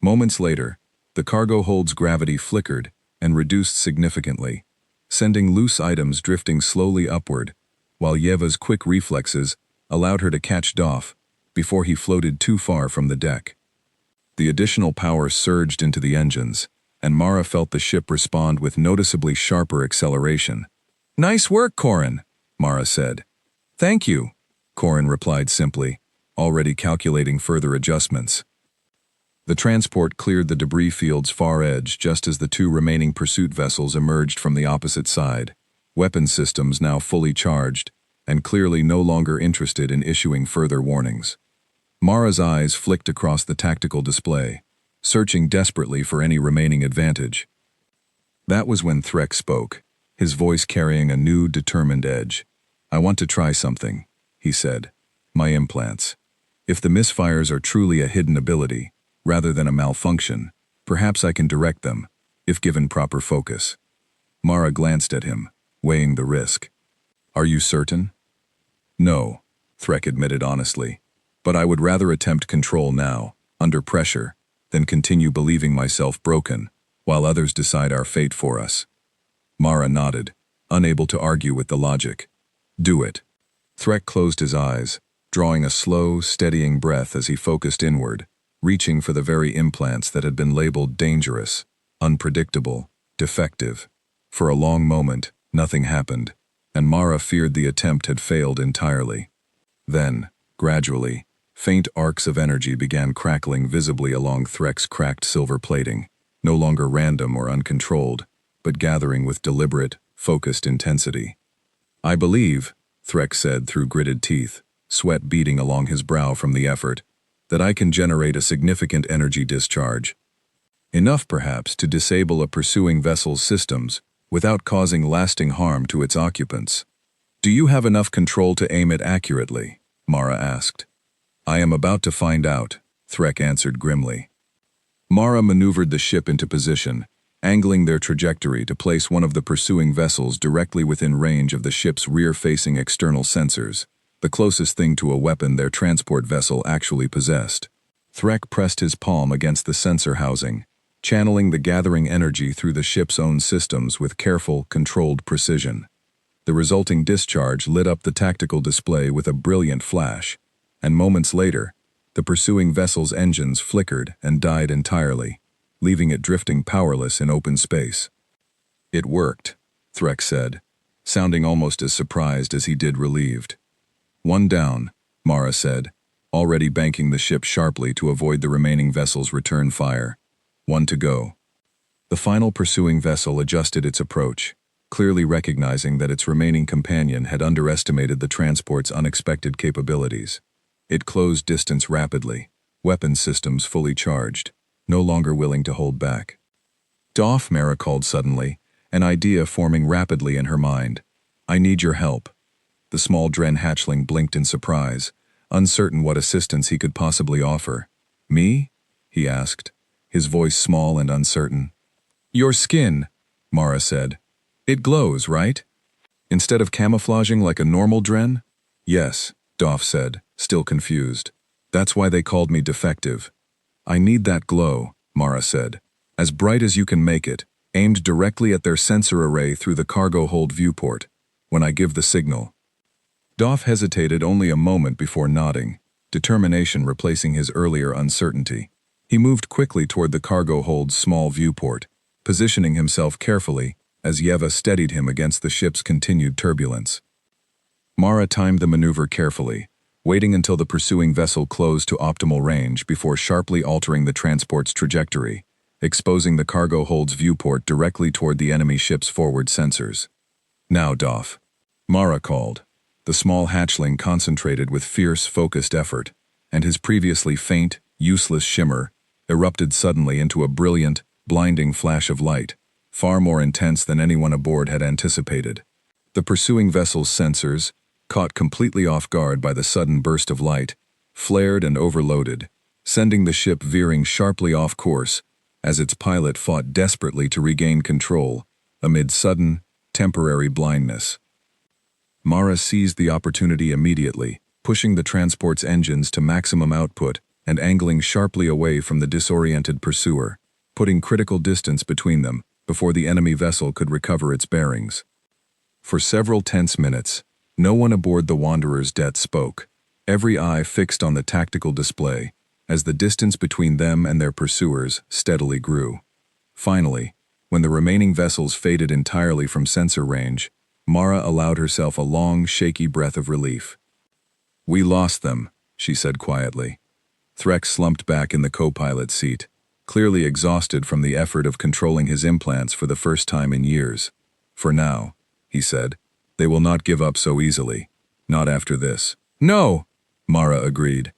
Moments later, the cargo hold's gravity flickered and reduced significantly, sending loose items drifting slowly upward, while Yeva's quick reflexes allowed her to catch Doph before he floated too far from the deck. The additional power surged into the engines, and Mara felt the ship respond with noticeably sharper acceleration. "Nice work, Corin," Mara said. "Thank you," Corin replied simply, already calculating further adjustments. The transport cleared the debris field's far edge just as the two remaining pursuit vessels emerged from the opposite side, weapon systems now fully charged, and clearly no longer interested in issuing further warnings. Mara's eyes flicked across the tactical display, searching desperately for any remaining advantage. That was when Threk spoke, his voice carrying a new, determined edge. "I want to try something," he said. "My implants. If the misfires are truly a hidden ability, rather than a malfunction, perhaps I can direct them, if given proper focus." Mara glanced at him, weighing the risk. "Are you certain?" "No," Threk admitted honestly, "but I would rather attempt control now, under pressure, than continue believing myself broken, while others decide our fate for us." Mara nodded, unable to argue with the logic. "Do it." Threk closed his eyes, drawing a slow, steadying breath as he focused inward, reaching for the very implants that had been labeled dangerous, unpredictable, defective. For a long moment, nothing happened, and Mara feared the attempt had failed entirely. Then, gradually, faint arcs of energy began crackling visibly along Threk's cracked silver plating, no longer random or uncontrolled, but gathering with deliberate, focused intensity. "I believe," Threk said through gritted teeth, sweat beading along his brow from the effort, "that I can generate a significant energy discharge. Enough, perhaps, to disable a pursuing vessel's systems without causing lasting harm to its occupants." "Do you have enough control to aim it accurately?" Mara asked. "I am about to find out," Threk answered grimly. Mara maneuvered the ship into position, angling their trajectory to place one of the pursuing vessels directly within range of the ship's rear-facing external sensors, the closest thing to a weapon their transport vessel actually possessed. Threk pressed his palm against the sensor housing, channeling the gathering energy through the ship's own systems with careful, controlled precision. The resulting discharge lit up the tactical display with a brilliant flash, and moments later, the pursuing vessel's engines flickered and died entirely, leaving it drifting powerless in open space. "It worked," Threk said, sounding almost as surprised as he did relieved. "One down," Mara said, already banking the ship sharply to avoid the remaining vessel's return fire. "One to go." The final pursuing vessel adjusted its approach, clearly recognizing that its remaining companion had underestimated the transport's unexpected capabilities. It closed distance rapidly, weapon systems fully charged, no longer willing to hold back. "Doff," Mara called suddenly, an idea forming rapidly in her mind. "I need your help." The small Dren hatchling blinked in surprise, uncertain what assistance he could possibly offer. "Me?" he asked, his voice small and uncertain. "Your skin," Mara said. "It glows, right? Instead of camouflaging like a normal Dren?" "Yes," Doff said, still confused. "That's why they called me Defective." "I need that glow," Mara said. "As bright as you can make it, aimed directly at their sensor array through the cargo hold viewport, when I give the signal." Doff hesitated only a moment before nodding, determination replacing his earlier uncertainty. He moved quickly toward the cargo hold's small viewport, positioning himself carefully as Yeva steadied him against the ship's continued turbulence. Mara timed the maneuver carefully, waiting until the pursuing vessel closed to optimal range before sharply altering the transport's trajectory, exposing the cargo hold's viewport directly toward the enemy ship's forward sensors. "Now, Doff," Mara called. The small hatchling concentrated with fierce, focused effort, and his previously faint, useless shimmer erupted suddenly into a brilliant, blinding flash of light, far more intense than anyone aboard had anticipated. The pursuing vessel's sensors, caught completely off guard by the sudden burst of light, flared and overloaded, sending the ship veering sharply off course as its pilot fought desperately to regain control amid sudden, temporary blindness. Mara seized the opportunity immediately, pushing the transport's engines to maximum output and angling sharply away from the disoriented pursuer, putting critical distance between them before the enemy vessel could recover its bearings. For several tense minutes, no one aboard the Wanderer's deck spoke, every eye fixed on the tactical display, as the distance between them and their pursuers steadily grew. Finally, when the remaining vessels faded entirely from sensor range, Mara allowed herself a long, shaky breath of relief. "We lost them," she said quietly. Threx slumped back in the co-pilot seat, clearly exhausted from the effort of controlling his implants for the first time in years. "For now," he said, "they will not give up so easily. Not after this." "No!" Mara agreed.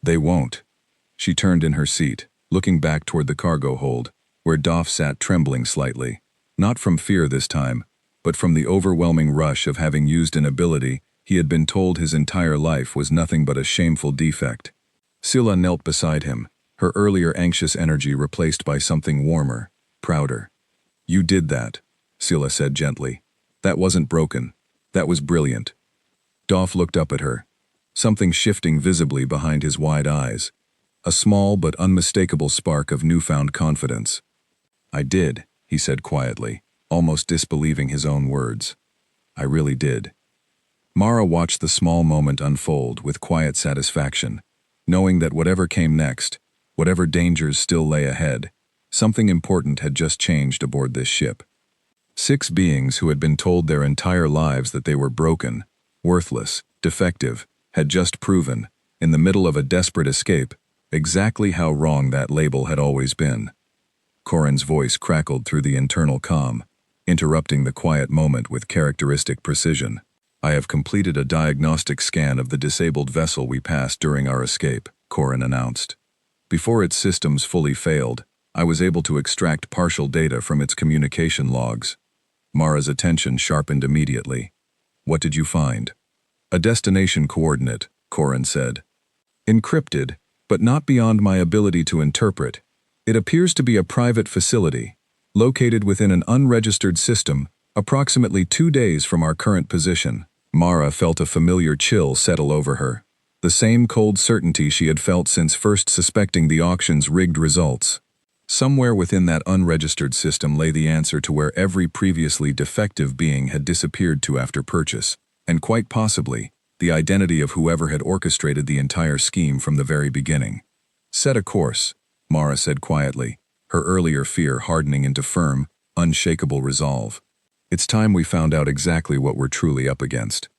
"They won't." She turned in her seat, looking back toward the cargo hold, where Doff sat trembling slightly, not from fear this time, but from the overwhelming rush of having used an ability he had been told his entire life was nothing but a shameful defect. Scylla knelt beside him, her earlier anxious energy replaced by something warmer, prouder. "You did that," Scylla said gently. "That wasn't broken. That was brilliant." Doff looked up at her, something shifting visibly behind his wide eyes, a small but unmistakable spark of newfound confidence. "I did," he said quietly, almost disbelieving his own words. "I really did." Mara watched the small moment unfold with quiet satisfaction, knowing that whatever came next, whatever dangers still lay ahead, something important had just changed aboard this ship. 6 beings who had been told their entire lives that they were broken, worthless, defective, had just proven, in the middle of a desperate escape, exactly how wrong that label had always been. Corin's voice crackled through the internal comm, interrupting the quiet moment with characteristic precision. "I have completed a diagnostic scan of the disabled vessel we passed during our escape," Corin announced. "Before its systems fully failed, I was able to extract partial data from its communication logs." Mara's attention sharpened immediately. "What did you find?" "A destination coordinate," Corin said. "Encrypted, but not beyond my ability to interpret. It appears to be a private facility, located within an unregistered system, approximately 2 days from our current position." Mara felt a familiar chill settle over her, the same cold certainty she had felt since first suspecting the auction's rigged results. Somewhere within that unregistered system lay the answer to where every previously defective being had disappeared to after purchase, and quite possibly, the identity of whoever had orchestrated the entire scheme from the very beginning. "Set a course," Mara said quietly, her earlier fear hardening into firm, unshakable resolve. "It's time we found out exactly what we're truly up against."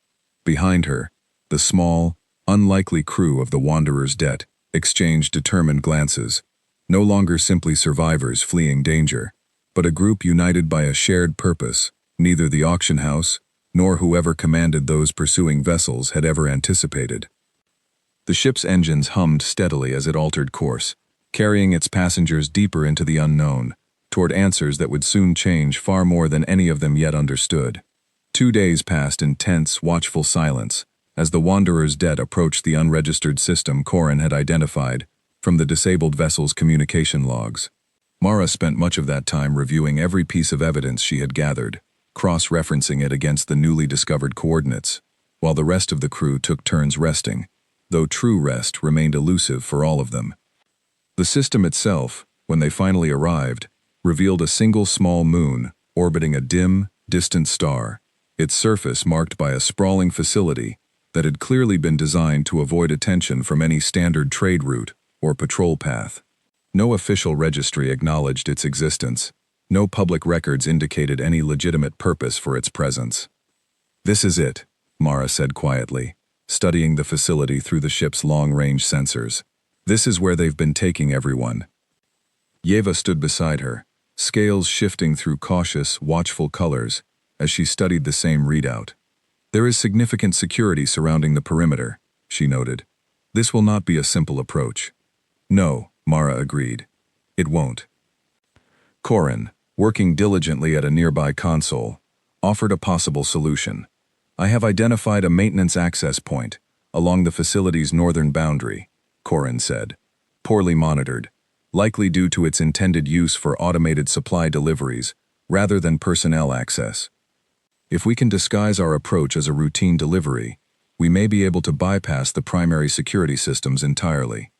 Behind her, the small, unlikely crew of the Wanderer's Debt exchanged determined glances, no longer simply survivors fleeing danger, but a group united by a shared purpose neither the auction house nor whoever commanded those pursuing vessels had ever anticipated. The ship's engines hummed steadily as it altered course, carrying its passengers deeper into the unknown, toward answers that would soon change far more than any of them yet understood. 2 days passed in tense, watchful silence, as the Wanderer's Debt approached the unregistered system Corin had identified from the disabled vessel's communication logs. Mara spent much of that time reviewing every piece of evidence she had gathered, cross-referencing it against the newly discovered coordinates, while the rest of the crew took turns resting, though true rest remained elusive for all of them. The system itself, when they finally arrived, revealed a single small moon orbiting a dim, distant star, its surface marked by a sprawling facility that had clearly been designed to avoid attention from any standard trade route or patrol path. No official registry acknowledged its existence. No public records indicated any legitimate purpose for its presence. "This is it," Mara said quietly, studying the facility through the ship's long-range sensors. "This is where they've been taking everyone." Yeva stood beside her, scales shifting through cautious, watchful colors as she studied the same readout. "There is significant security surrounding the perimeter," she noted. "This will not be a simple approach." "No," Mara agreed. "It won't." Corin, working diligently at a nearby console, offered a possible solution. "I have identified a maintenance access point along the facility's northern boundary," Corin said. "Poorly monitored, likely due to its intended use for automated supply deliveries rather than personnel access. If we can disguise our approach as a routine delivery, we may be able to bypass the primary security systems entirely."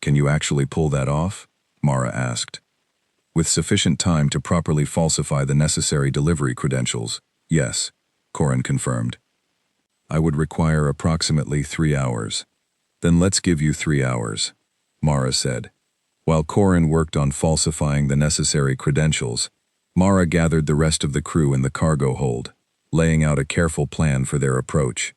"Can you actually pull that off?" Mara asked. "With sufficient time to properly falsify the necessary delivery credentials, yes," Corin confirmed. "I would require approximately 3 hours." "Then let's give you 3 hours," Mara said. While Corin worked on falsifying the necessary credentials, Mara gathered the rest of the crew in the cargo hold. laying out a careful plan for their approach.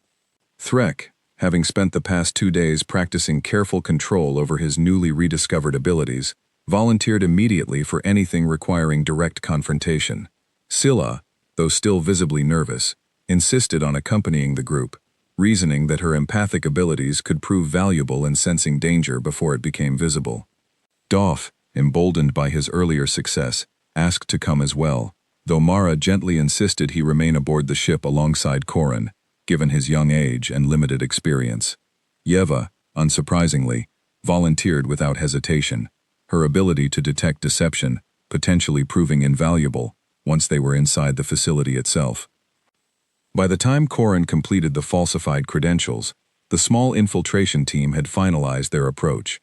Threk, having spent the past 2 days practicing careful control over his newly rediscovered abilities, volunteered immediately for anything requiring direct confrontation. Scylla, though still visibly nervous, insisted on accompanying the group, reasoning that her empathic abilities could prove valuable in sensing danger before it became visible. Dolph, emboldened by his earlier success, asked to come as well, though Mara gently insisted he remain aboard the ship alongside Korin, given his young age and limited experience. Yeva, unsurprisingly, volunteered without hesitation, her ability to detect deception potentially proving invaluable once they were inside the facility itself. By the time Korin completed the falsified credentials, the small infiltration team had finalized their approach,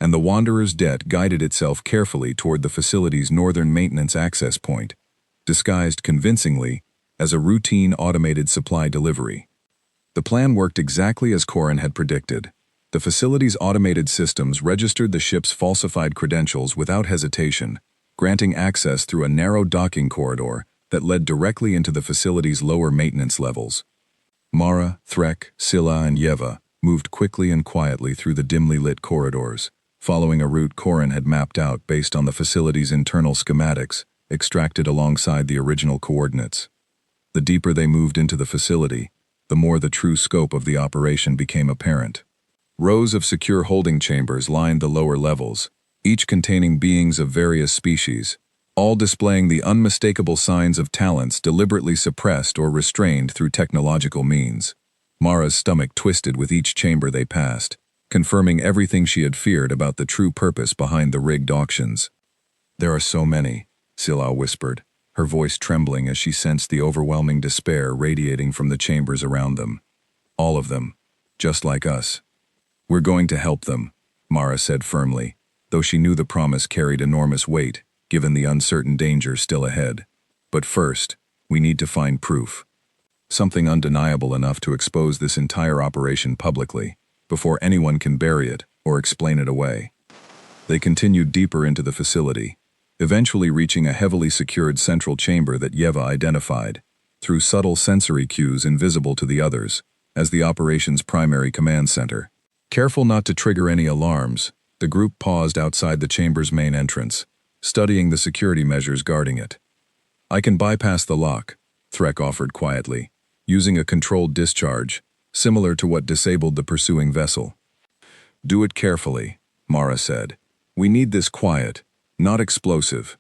and the Wanderer's Det guided itself carefully toward the facility's northern maintenance access point, disguised convincingly as a routine automated supply delivery. The plan worked exactly as Korin had predicted. The facility's automated systems registered the ship's falsified credentials without hesitation, granting access through a narrow docking corridor that led directly into the facility's lower maintenance levels. Mara, Threk, Scylla, and Yeva moved quickly and quietly through the dimly lit corridors, following a route Korin had mapped out based on the facility's internal schematics, extracted alongside the original coordinates. The deeper they moved into the facility, the more the true scope of the operation became apparent. Rows of secure holding chambers lined the lower levels, each containing beings of various species, all displaying the unmistakable signs of talents deliberately suppressed or restrained through technological means. Mara's stomach twisted with each chamber they passed, confirming everything she had feared about the true purpose behind the rigged auctions. "There are so many," Scylla whispered, her voice trembling as she sensed the overwhelming despair radiating from the chambers around them. "All of them, just like us." "We're going to help them," Mara said firmly, though she knew the promise carried enormous weight, given the uncertain danger still ahead. "But first, we need to find proof. Something undeniable enough to expose this entire operation publicly, before anyone can bury it or explain it away." They continued deeper into the facility, eventually reaching a heavily secured central chamber that Yeva identified, through subtle sensory cues invisible to the others, as the operation's primary command center. Careful not to trigger any alarms, the group paused outside the chamber's main entrance, studying the security measures guarding it. "I can bypass the lock," Threk offered quietly, using a controlled discharge, similar to what disabled the pursuing vessel. "Do it carefully," Mara said. "We need this quiet, not explosive."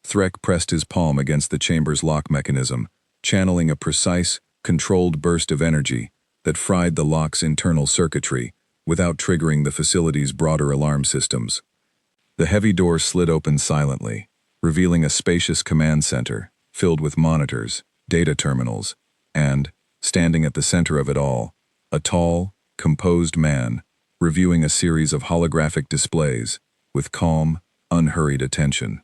Threk pressed his palm against the chamber's lock mechanism, channeling a precise, controlled burst of energy that fried the lock's internal circuitry without triggering the facility's broader alarm systems. The heavy door slid open silently, revealing a spacious command center filled with monitors, data terminals, and, standing at the center of it all, a tall, composed man reviewing a series of holographic displays with calm, unhurried attention.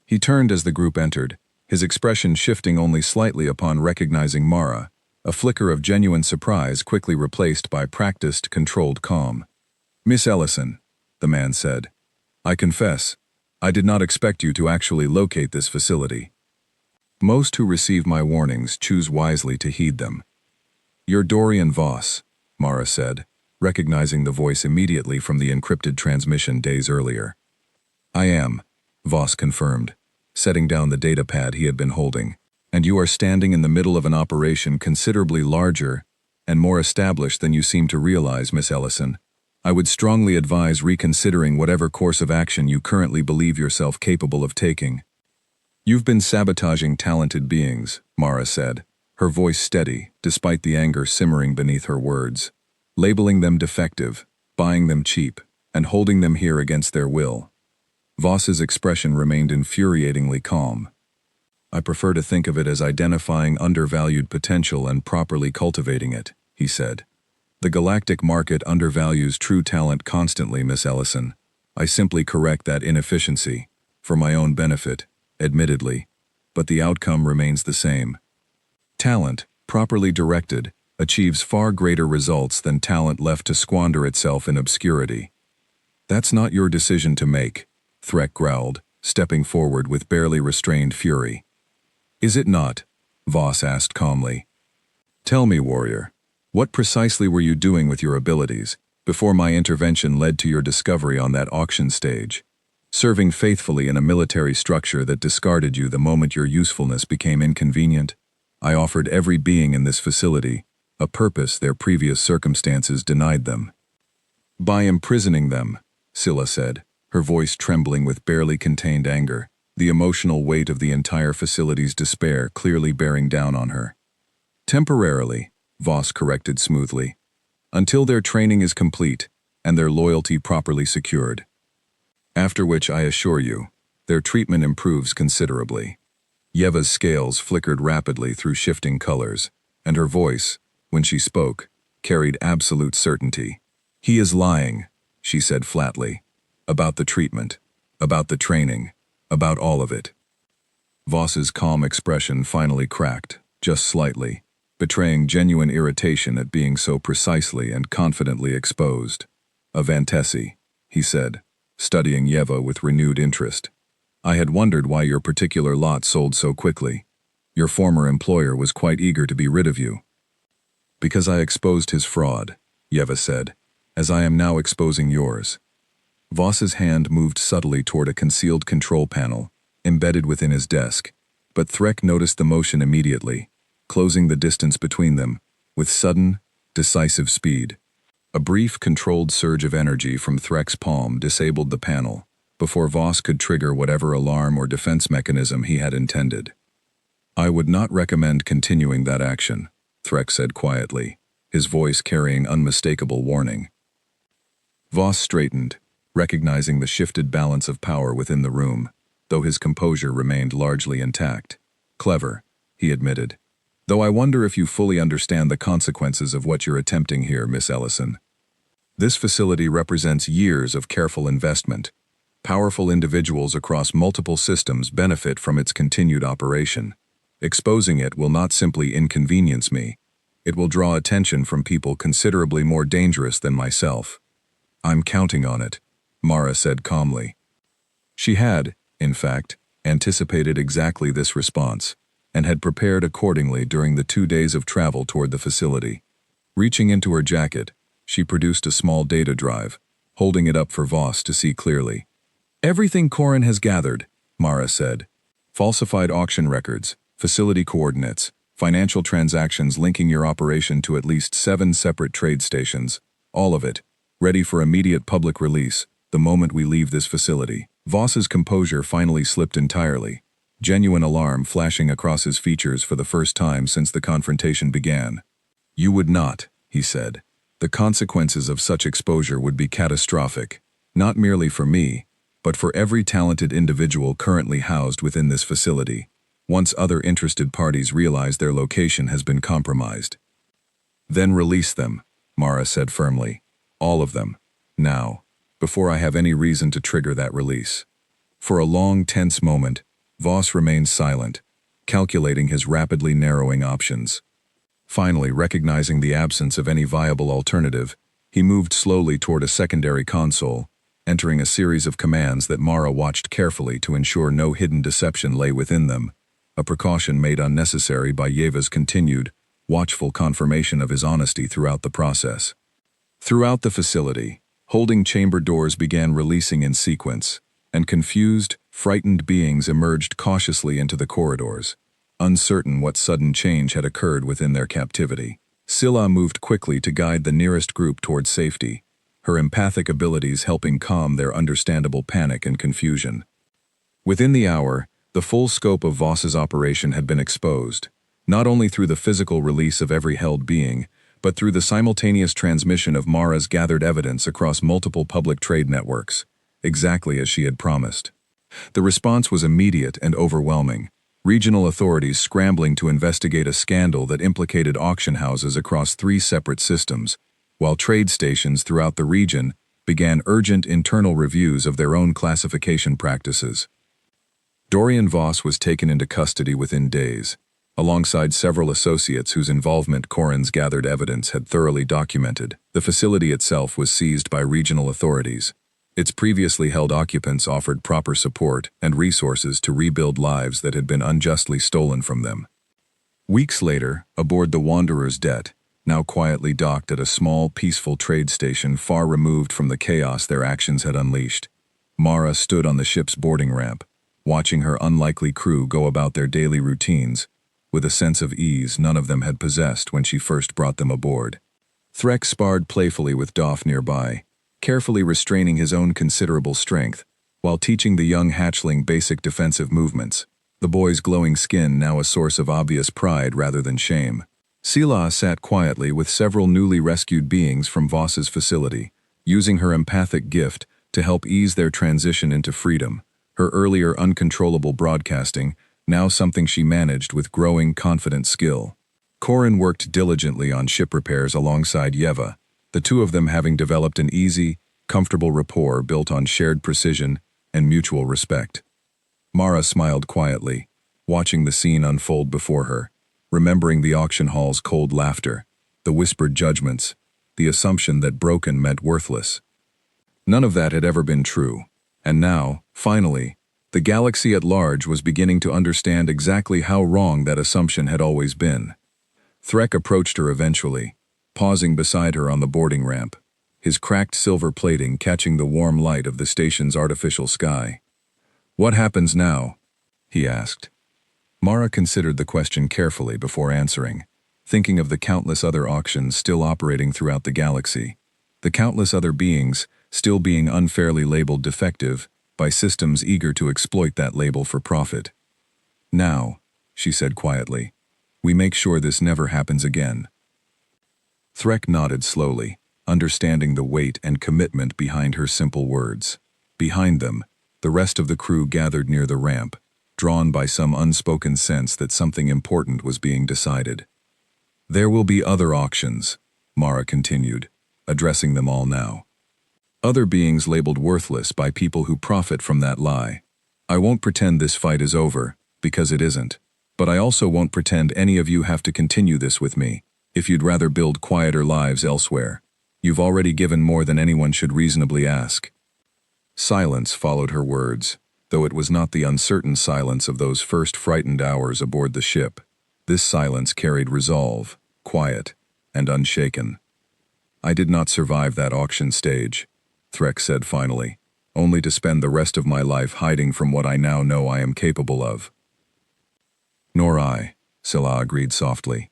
He turned as the group entered, his expression shifting only slightly upon recognizing Mara, a flicker of genuine surprise quickly replaced by practiced, controlled calm. "Miss Ellison," the man said, "I confess, I did not expect you to actually locate this facility. Most who receive my warnings choose wisely to heed them." "You're Dorian Voss," Mara said, recognizing the voice immediately from the encrypted transmission days earlier. "I am," Voss confirmed, setting down the datapad he had been holding. "And you are standing in the middle of an operation considerably larger and more established than you seem to realize, Miss Ellison. I would strongly advise reconsidering whatever course of action you currently believe yourself capable of taking." "You've been sabotaging talented beings," Mara said, her voice steady despite the anger simmering beneath her words. "Labeling them defective, buying them cheap, and holding them here against their will." Voss's expression remained infuriatingly calm. "I prefer to think of it as identifying undervalued potential and properly cultivating it," he said. "The galactic market undervalues true talent constantly, Miss Ellison. I simply correct that inefficiency, for my own benefit, admittedly, but the outcome remains the same. Talent, properly directed, achieves far greater results than talent left to squander itself in obscurity." "That's not your decision to make," Threk growled, stepping forward with barely restrained fury. "Is it not?" Voss asked calmly. Tell me, warrior, what precisely were you doing with your abilities before my intervention led to your discovery on that auction stage? Serving faithfully in a military structure that discarded you the moment your usefulness became inconvenient? I offered every being in this facility a purpose their previous circumstances denied them. By imprisoning them, Scylla said, her voice trembling with barely contained anger, the emotional weight of the entire facility's despair clearly bearing down on her. Temporarily, Voss corrected smoothly, until their training is complete and their loyalty properly secured. After which, I assure you, their treatment improves considerably. Yeva's scales flickered rapidly through shifting colors, and her voice, when she spoke, carried absolute certainty. He is lying, she said flatly, about the treatment, about the training, about all of it. Voss's calm expression finally cracked, just slightly, betraying genuine irritation at being so precisely and confidently exposed. Avantesi, he said, studying Yeva with renewed interest. I had wondered why your particular lot sold so quickly. Your former employer was quite eager to be rid of you. Because I exposed his fraud, Yeva said, as I am now exposing yours. Voss's hand moved subtly toward a concealed control panel, embedded within his desk, but Threk noticed the motion immediately, closing the distance between them, with sudden, decisive speed. A brief, controlled surge of energy from Threk's palm disabled the panel, before Voss could trigger whatever alarm or defense mechanism he had intended. I would not recommend continuing that action, Threk said quietly, his voice carrying unmistakable warning. Voss straightened, recognizing the shifted balance of power within the room, though his composure remained largely intact. Clever, he admitted. Though I wonder if you fully understand the consequences of what you're attempting here, Miss Ellison. This facility represents years of careful investment. Powerful individuals across multiple systems benefit from its continued operation. Exposing it will not simply inconvenience me. It will draw attention from people considerably more dangerous than myself. I'm counting on it, Mara said calmly. She had, in fact, anticipated exactly this response, and had prepared accordingly during the 2 days of travel toward the facility. Reaching into her jacket, she produced a small data drive, holding it up for Voss to see clearly. Everything Corin has gathered, Mara said. Falsified auction records, facility coordinates, financial transactions linking your operation to at least 7 separate trade stations, all of it, ready for immediate public release the moment we leave this facility. Voss's composure finally slipped entirely, genuine alarm flashing across his features for the first time since the confrontation began. You would not, he said. The consequences of such exposure would be catastrophic, not merely for me, but for every talented individual currently housed within this facility, once other interested parties realize their location has been compromised. Then release them, Mara said firmly. All of them. Now, before I have any reason to trigger that release. For a long, tense moment, Voss remained silent, calculating his rapidly narrowing options. Finally, recognizing the absence of any viable alternative, he moved slowly toward a secondary console, entering a series of commands that Mara watched carefully to ensure no hidden deception lay within them, a precaution made unnecessary by Yeva's continued, watchful confirmation of his honesty throughout the process. Throughout the facility, holding chamber doors began releasing in sequence, and confused, frightened beings emerged cautiously into the corridors, uncertain what sudden change had occurred within their captivity. Scylla moved quickly to guide the nearest group toward safety, her empathic abilities helping calm their understandable panic and confusion. Within the hour, the full scope of Voss's operation had been exposed, not only through the physical release of every held being, but through the simultaneous transmission of Mara's gathered evidence across multiple public trade networks, exactly as she had promised. The response was immediate and overwhelming, regional authorities scrambling to investigate a scandal that implicated auction houses across 3 separate systems, while trade stations throughout the region began urgent internal reviews of their own classification practices. Dorian Voss was taken into custody within days, alongside several associates whose involvement Corin's gathered evidence had thoroughly documented. The facility itself was seized by regional authorities. Its previously held occupants offered proper support and resources to rebuild lives that had been unjustly stolen from them. Weeks later, aboard the Wanderer's debt, now quietly docked at a small, peaceful trade station far removed from the chaos their actions had unleashed, Mara stood on the ship's boarding ramp, watching her unlikely crew go about their daily routines, with a sense of ease none of them had possessed when she first brought them aboard. Threk sparred playfully with Doff nearby, carefully restraining his own considerable strength, while teaching the young hatchling basic defensive movements, the boy's glowing skin now a source of obvious pride rather than shame. Sela sat quietly with several newly rescued beings from Voss's facility, using her empathic gift to help ease their transition into freedom, her earlier uncontrollable broadcasting now something she managed with growing confident skill. Korin worked diligently on ship repairs alongside Yeva, the two of them having developed an easy, comfortable rapport built on shared precision and mutual respect. Mara smiled quietly, watching the scene unfold before her, remembering the auction hall's cold laughter, the whispered judgments, the assumption that broken meant worthless. None of that had ever been true, and now, finally, the galaxy at large was beginning to understand exactly how wrong that assumption had always been. Threk approached her eventually, pausing beside her on the boarding ramp, his cracked silver plating catching the warm light of the station's artificial sky. "What happens now?" he asked. Mara considered the question carefully before answering, thinking of the countless other auctions still operating throughout the galaxy, the countless other beings still being unfairly labeled defective by systems eager to exploit that label for profit. "Now," she said quietly, "we make sure this never happens again." Threk nodded slowly, understanding the weight and commitment behind her simple words. Behind them, the rest of the crew gathered near the ramp, drawn by some unspoken sense that something important was being decided. "There will be other auctions," Mara continued, addressing them all now. "Other beings labeled worthless by people who profit from that lie. I won't pretend this fight is over, because it isn't. But I also won't pretend any of you have to continue this with me, if you'd rather build quieter lives elsewhere. You've already given more than anyone should reasonably ask." Silence followed her words, though it was not the uncertain silence of those first frightened hours aboard the ship. This silence carried resolve, quiet, and unshaken. "I did not survive that auction stage," Threk said finally, "only to spend the rest of my life hiding from what I now know I am capable of." "Nor I," Sela agreed softly.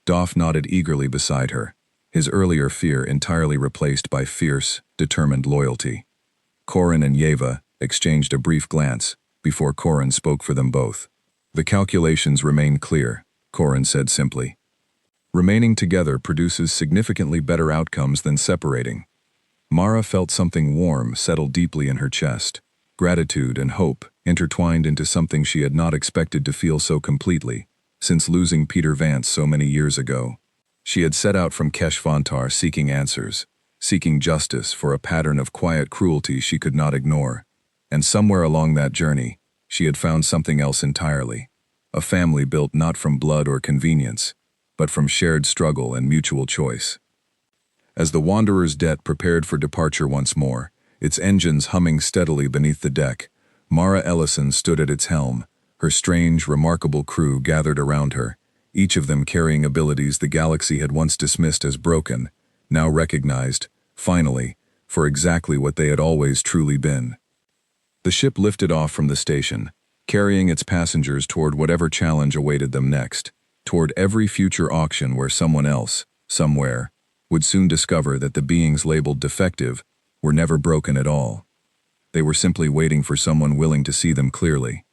Doff nodded eagerly beside her, his earlier fear entirely replaced by fierce, determined loyalty. Korin and Yeva exchanged a brief glance before Korin spoke for them both. "The calculations remain clear," Korin said simply. "Remaining together produces significantly better outcomes than separating." Mara felt something warm settle deeply in her chest. Gratitude and hope intertwined into something she had not expected to feel so completely, since losing Peter Vance so many years ago. She had set out from Kesh Vantar seeking answers, seeking justice for a pattern of quiet cruelty she could not ignore. And somewhere along that journey, she had found something else entirely. A family built not from blood or convenience, but from shared struggle and mutual choice. As the Wanderer's debt prepared for departure once more, its engines humming steadily beneath the deck, Mara Ellison stood at its helm, her strange, remarkable crew gathered around her, each of them carrying abilities the galaxy had once dismissed as broken, now recognized, finally, for exactly what they had always truly been. The ship lifted off from the station, carrying its passengers toward whatever challenge awaited them next, toward every future auction where someone else, somewhere, would soon discover that the beings labeled defective were never broken at all. They were simply waiting for someone willing to see them clearly.